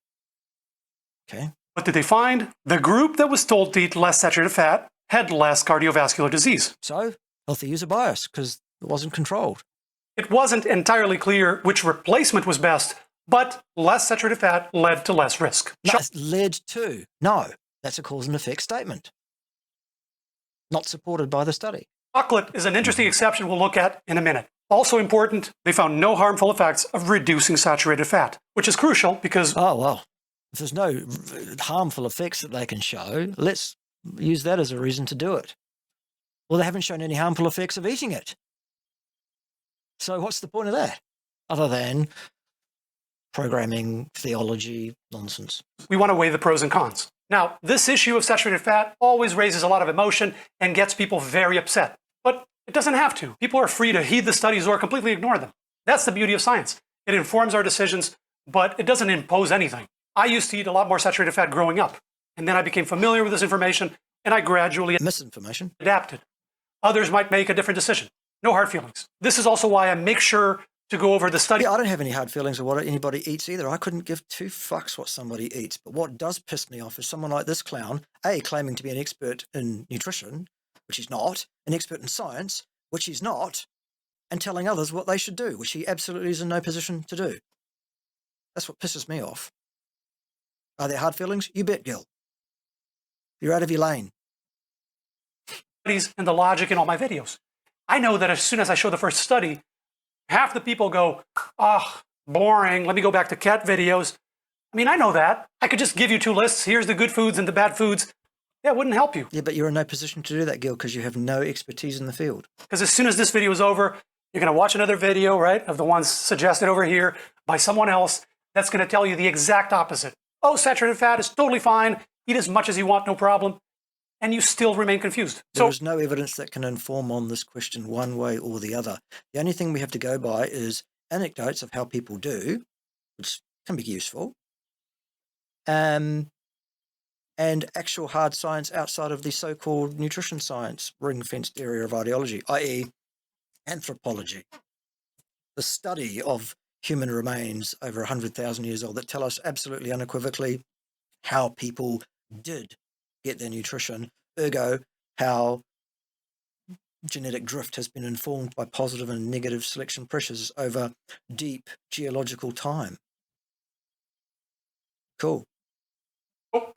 Okay. What did they find? The group that was told to eat less saturated fat had less cardiovascular disease. So, healthy user bias, because it wasn't controlled. It wasn't entirely clear which replacement was best, but less saturated fat led to less risk. No, that's a cause and effect statement. Not supported by the study. Chocolate is an interesting exception we'll look at in a minute. Also important, they found no harmful effects of reducing saturated fat, which is crucial because... Oh, well, if there's no harmful effects that they can show, let's use that as a reason to do it. Well, they haven't shown any harmful effects of eating it. So what's the point of that? Other than programming, theology, nonsense. We want to weigh the pros and cons. Now, this issue of saturated fat always raises a lot of emotion and gets people very upset. But it doesn't have to. People are free to heed the studies or completely ignore them. That's the beauty of science. It informs our decisions, but it doesn't impose anything. I used to eat a lot more saturated fat growing up, and then I became familiar with this information, and I gradually misinformation adapted. Others might make a different decision. No hard feelings. This is also why I make sure to go over the study. Yeah, I don't have any hard feelings of what anybody eats either. I couldn't give two fucks what somebody eats. But what does piss me off is someone like this clown, A, claiming to be an expert in nutrition, which he's not, an expert in science, which he's not, and telling others what they should do, which he absolutely is in no position to do. That's what pisses me off. Are there hard feelings? You bet, Gil. You're out of your lane. Studies and the logic in all my videos. I know that as soon as I show the first study, half the people go, "Ah, boring. Let me go back to cat videos." I mean, I know that. I could just give you two lists. Here's the good foods and the bad foods. Yeah, it wouldn't help you. Yeah, but you're in no position to do that, Gil, because you have no expertise in the field. Because as soon as this video is over, you're going to watch another video, right, of the ones suggested over here by someone else that's going to tell you the exact opposite. Oh, saturated fat is totally fine. Eat as much as you want, no problem. And you still remain confused. There is no evidence that can inform on this question one way or the other. The only thing we have to go by is anecdotes of how people do, which can be useful, and actual hard science outside of the so-called nutrition science ring-fenced area of ideology, i.e. anthropology, the study of human remains over 100,000 years old that tell us absolutely unequivocally how people did get their nutrition, ergo how genetic drift has been informed by positive and negative selection pressures over deep geological time. Cool.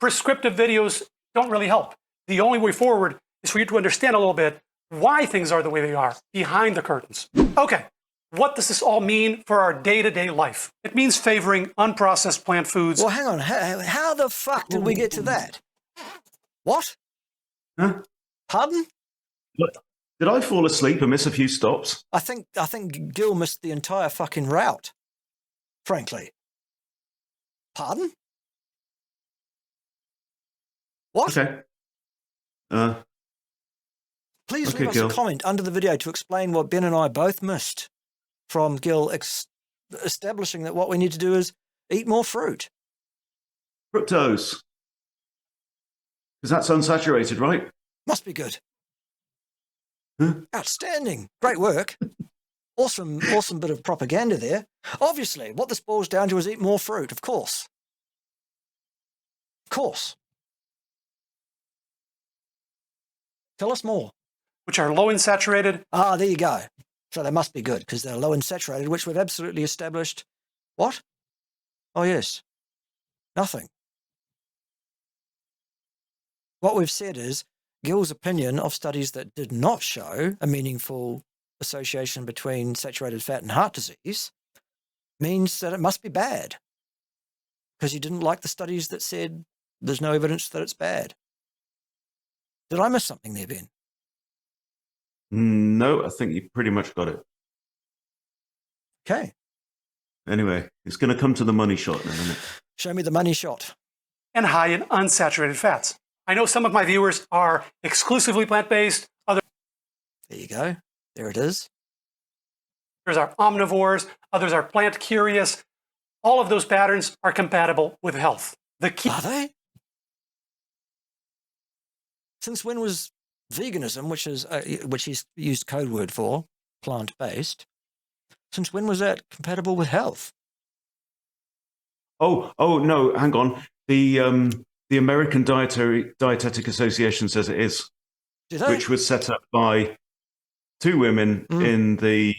Prescriptive videos don't really help. The only way forward is for you to understand a little bit why things are the way they are behind the curtains. Okay, what does this all mean for our day-to-day life? It means favoring unprocessed plant foods. Well, hang on. How the fuck did we get to that? What? Huh? Pardon? Did I fall asleep and miss a few stops? I think Gil missed the entire fucking route, frankly. Pardon? What? Okay. Please okay, leave us Gil. a comment under the video to explain what Ben and I both missed from Gil establishing that what we need to do is eat more fruit. Fructose. Because that's unsaturated, right? Must be good. Huh? Outstanding. Great work. Awesome bit of propaganda there. Obviously, what this boils down to is eat more fruit, of course. Of course. Tell us more. Which are low in saturated. Ah, there you go. So they must be good because they're low in saturated, which we've absolutely established. What? Oh, yes. Nothing. What we've said is Gil's opinion of studies that did not show a meaningful association between saturated fat and heart disease means that it must be bad because he didn't like the studies that said there's no evidence that it's bad. Did I miss something there, Ben? No, I think you pretty much got it. Okay. Anyway, it's going to come to the money shot in a minute. Show me the money shot. And high in unsaturated fats. I know some of my viewers are exclusively plant-based. Others There you go. There it is. are omnivores. Others are plant-curious. All of those patterns are compatible with health. The key Are they? Since when was veganism, which he's used code word for, plant-based, since when was that compatible with health? Oh no, hang on. The American Dietetic Association says it is, Do they? which was set up by two women in the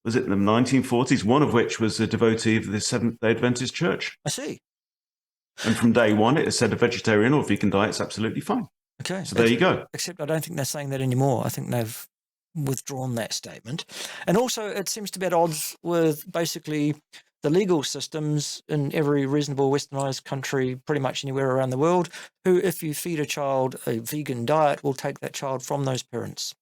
1940s, one of which was a devotee of the Seventh-day Adventist Church. I see. And from day one, it has said a vegetarian or vegan diet is absolutely fine. Okay. So there you go. Except I don't think they're saying that anymore. I think they've withdrawn that statement. And also, it seems to be at odds with basically the legal systems in every reasonable westernized country, pretty much anywhere around the world, who, if you feed a child a vegan diet, will take that child from those parents.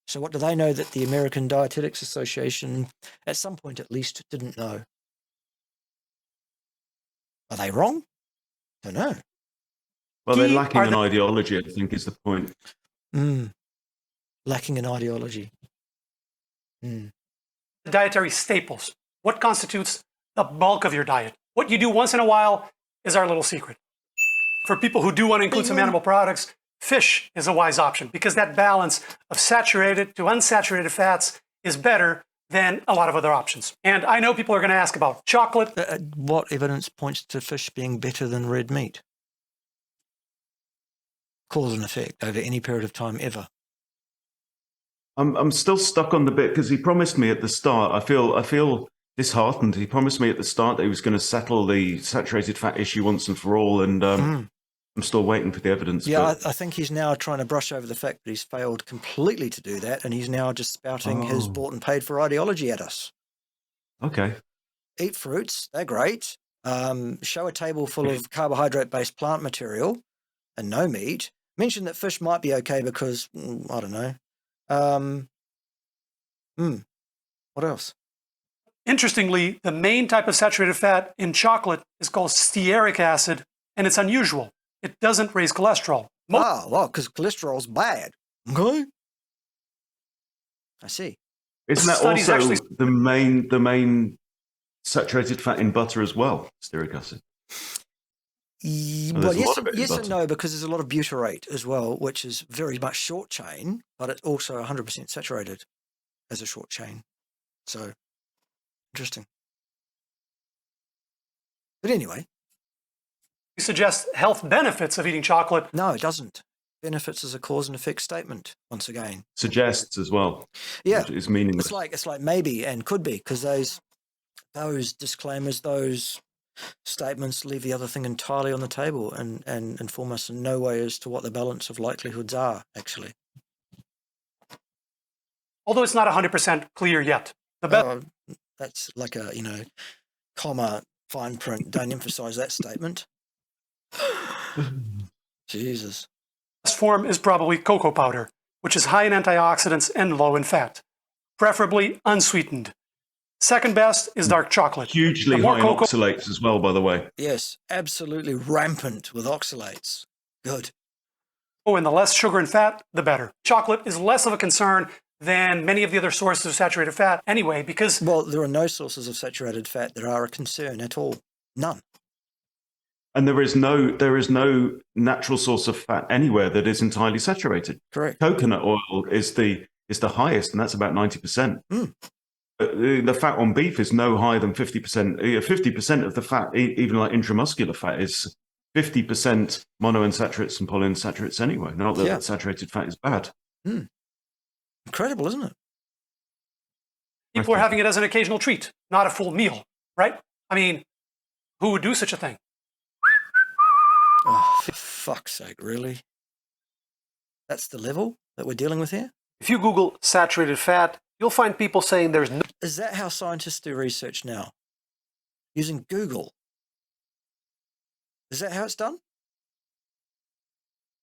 So what do they know that the American Dietetics Association, at some point at least, didn't know? Are they wrong? Don't know. Well, they're lacking an ideology, I think, is the point. Lacking an ideology. dietary staples. What constitutes the bulk of your diet? What you do once in a while is our little secret. For people who do want to include some animal products, fish is a wise option because that balance of saturated to unsaturated fats is better than a lot of other options. And I know people are going to ask about chocolate. What evidence points to fish being better than red meat? Cause and effect over any period of time ever. I'm still stuck on the bit because he promised me at the start. I feel disheartened. He promised me at the start that he was going to settle the saturated fat issue once and for all, and I'm still waiting for the evidence. Yeah, I think he's now trying to brush over the fact that he's failed completely to do that, and he's now just spouting his bought and paid for ideology at us. Okay. Eat fruits, they're great. Show a table full of carbohydrate-based plant material and no meat. Mention that fish might be okay because, I don't know. What else? Interestingly, the main type of saturated fat in chocolate is called stearic acid, and it's unusual. It doesn't raise cholesterol. Well, because cholesterol's bad. Okay. I see. Isn't that Studies also actually- the main saturated fat in butter as well? Stearic acid. Well, there's a lot of it in yes and butter. no, because there's a lot of butyrate as well, which is very much short chain, but it's also 100% saturated as a short chain. So, interesting. But anyway, We suggest health benefits of eating chocolate. no, it doesn't. Benefits is a cause and effect statement, once again. Suggests as well. Yeah, Which is meaningless. it's like maybe and could be, because those disclaimers, those statements leave the other thing entirely on the table and inform us in no way as to what the balance of likelihoods are, actually. Although it's not 100% clear yet. The best That's like a, comma, fine print. Don't emphasize that statement. Jesus. form is probably cocoa powder, which is high in antioxidants and low in fat, preferably unsweetened. Second best is dark chocolate. Hugely The more high in cocoa- oxalates as well, by the way. Yes, absolutely rampant with oxalates. Good. And the less sugar and fat, the better. Chocolate is less of a concern than many of the other sources of saturated fat anyway, because Well, there are no sources of saturated fat that are a concern at all. None. And there is no natural source of fat anywhere that is entirely saturated. Correct. Coconut oil is the highest, and that's about 90%. Mm. The fat on beef is no higher than 50%. 50% of the fat, even like intramuscular fat, is 50% monounsaturates and polyunsaturates anyway. Not that saturated fat is bad. Mm. Incredible, isn't it? people are having it as an occasional treat, not a full meal, right? I mean, who would do such a thing? Oh, for fuck's sake, really? That's the level that we're dealing with here? If you Google saturated fat, you'll find people saying there's no Is that how scientists do research now? Using Google? Is that how it's done?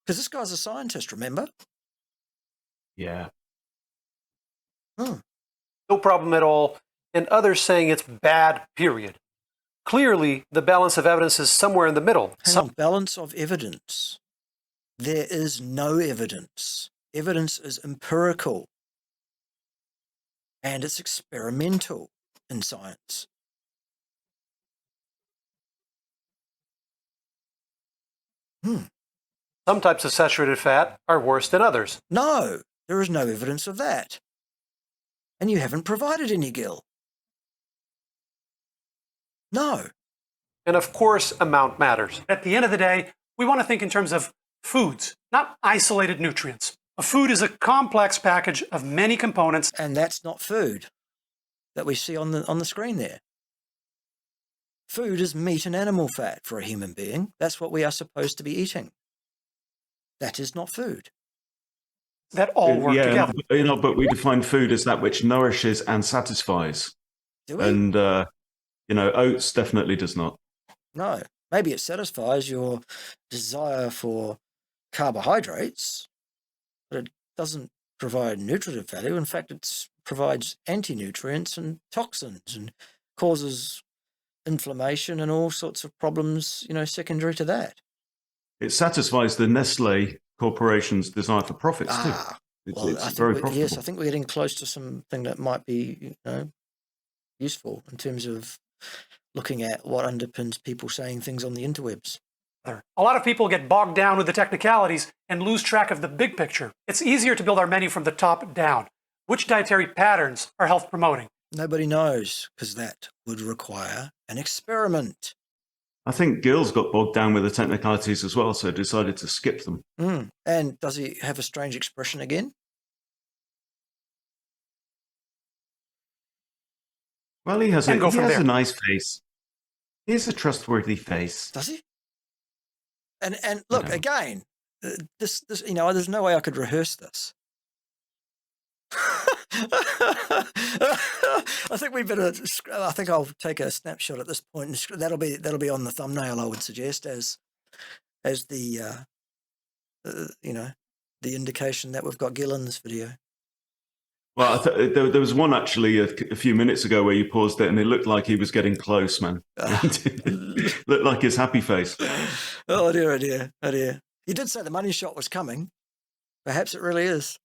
Because this guy's a scientist, remember? Yeah. no problem at all, and others saying it's bad, period. Clearly, the balance of evidence is somewhere in the middle. Hang on, balance of evidence. There is no evidence. Evidence is empirical. And it's experimental in science. Some types of saturated fat are worse than others. No, there is no evidence of that. And you haven't provided any, Gil. No. And of course, amount matters. At the end of the day, we want to think in terms of foods, not isolated nutrients. A food is a complex package of many components. And that's not food that we see on the screen there. Food is meat and animal fat for a human being. That's what we are supposed to be eating. That is not food. That all work together. But we define food as that which nourishes and satisfies. Do we? And, oats definitely does not. No. Maybe it satisfies your desire for carbohydrates, but it doesn't provide nutritive value. In fact, it provides anti-nutrients and toxins and causes inflammation and all sorts of problems, secondary to that. It satisfies the Nestle corporation's desire for profits too. Well, It's very profitable. yes, I think we're getting close to something that might be, useful in terms of looking at what underpins people saying things on the interwebs. A lot of people get bogged down with the technicalities and lose track of the big picture. It's easier to build our menu from the top down. Which dietary patterns are health promoting? Nobody knows, because that would require an experiment. I think Gil's got bogged down with the technicalities as well, so decided to skip them. And does he have a strange expression again? Well, he has And go from there. a nice face. He has a trustworthy face. Does he? And look, again, this there's no way I could rehearse this. I think I'll take a snapshot at this point, and that'll be on the thumbnail, I would suggest, as the the indication that we've got Gil in this video. Well, there was one actually a few minutes ago where you paused it, and it looked like he was getting close, man. Looked like his happy face. Oh dear, oh dear, oh dear. You did say the money shot was coming. Perhaps it really is.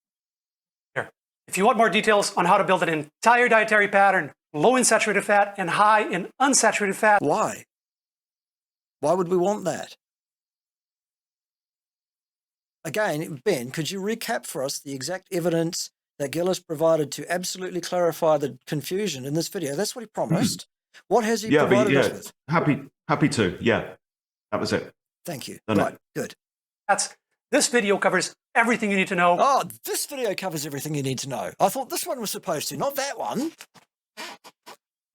Here. If you want more details on how to build an entire dietary pattern, low in saturated fat and high in unsaturated fat. Why? Why would we want that? Again, Ben, could you recap for us the exact evidence that Gil has provided to absolutely clarify the confusion in this video? That's what he promised. What has he provided us with? Happy to. Yeah, that was it. Thank you. Done Right, it. good. This video covers everything you need to know. Oh, this video covers everything you need to know. I thought this one was supposed to, not that one.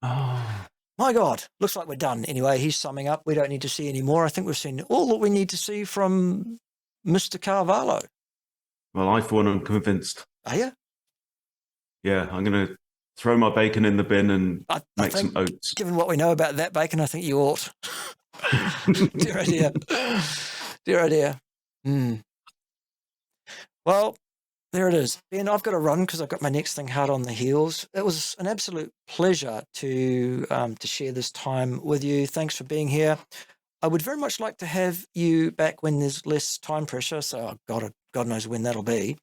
Oh. My God, looks like we're done. Anyway, he's summing up. We don't need to see any more. I think we've seen all that we need to see from Mr. Carvalho. Well, I for one am convinced. Are you? Yeah, I'm going to throw my bacon in the bin and make some oats. Given what we know about that bacon, I think you ought. Dear idea. Dear idea. Well, there it is. Ben, I've got to run because I've got my next thing hard on the heels. It was an absolute pleasure to share this time with you. Thanks for being here. I would very much like to have you back when there's less time pressure. So, God knows when that'll be.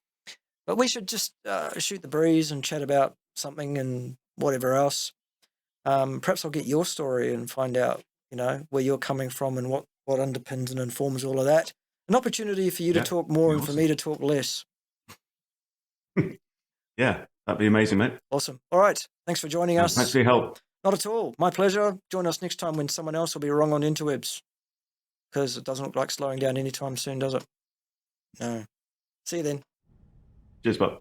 But we should just shoot the breeze and chat about something and whatever else. Perhaps I'll get your story and find out, where you're coming from and what underpins and informs all of that. An opportunity for you to talk more and for me to talk less. Yeah, that'd be amazing, mate. Awesome. All right. Thanks for joining us. Thanks for your help. Not at all. My pleasure. Join us next time when someone else will be wrong on interwebs. Because it doesn't look like slowing down anytime soon, does it? No. See you then. Cheers, bud.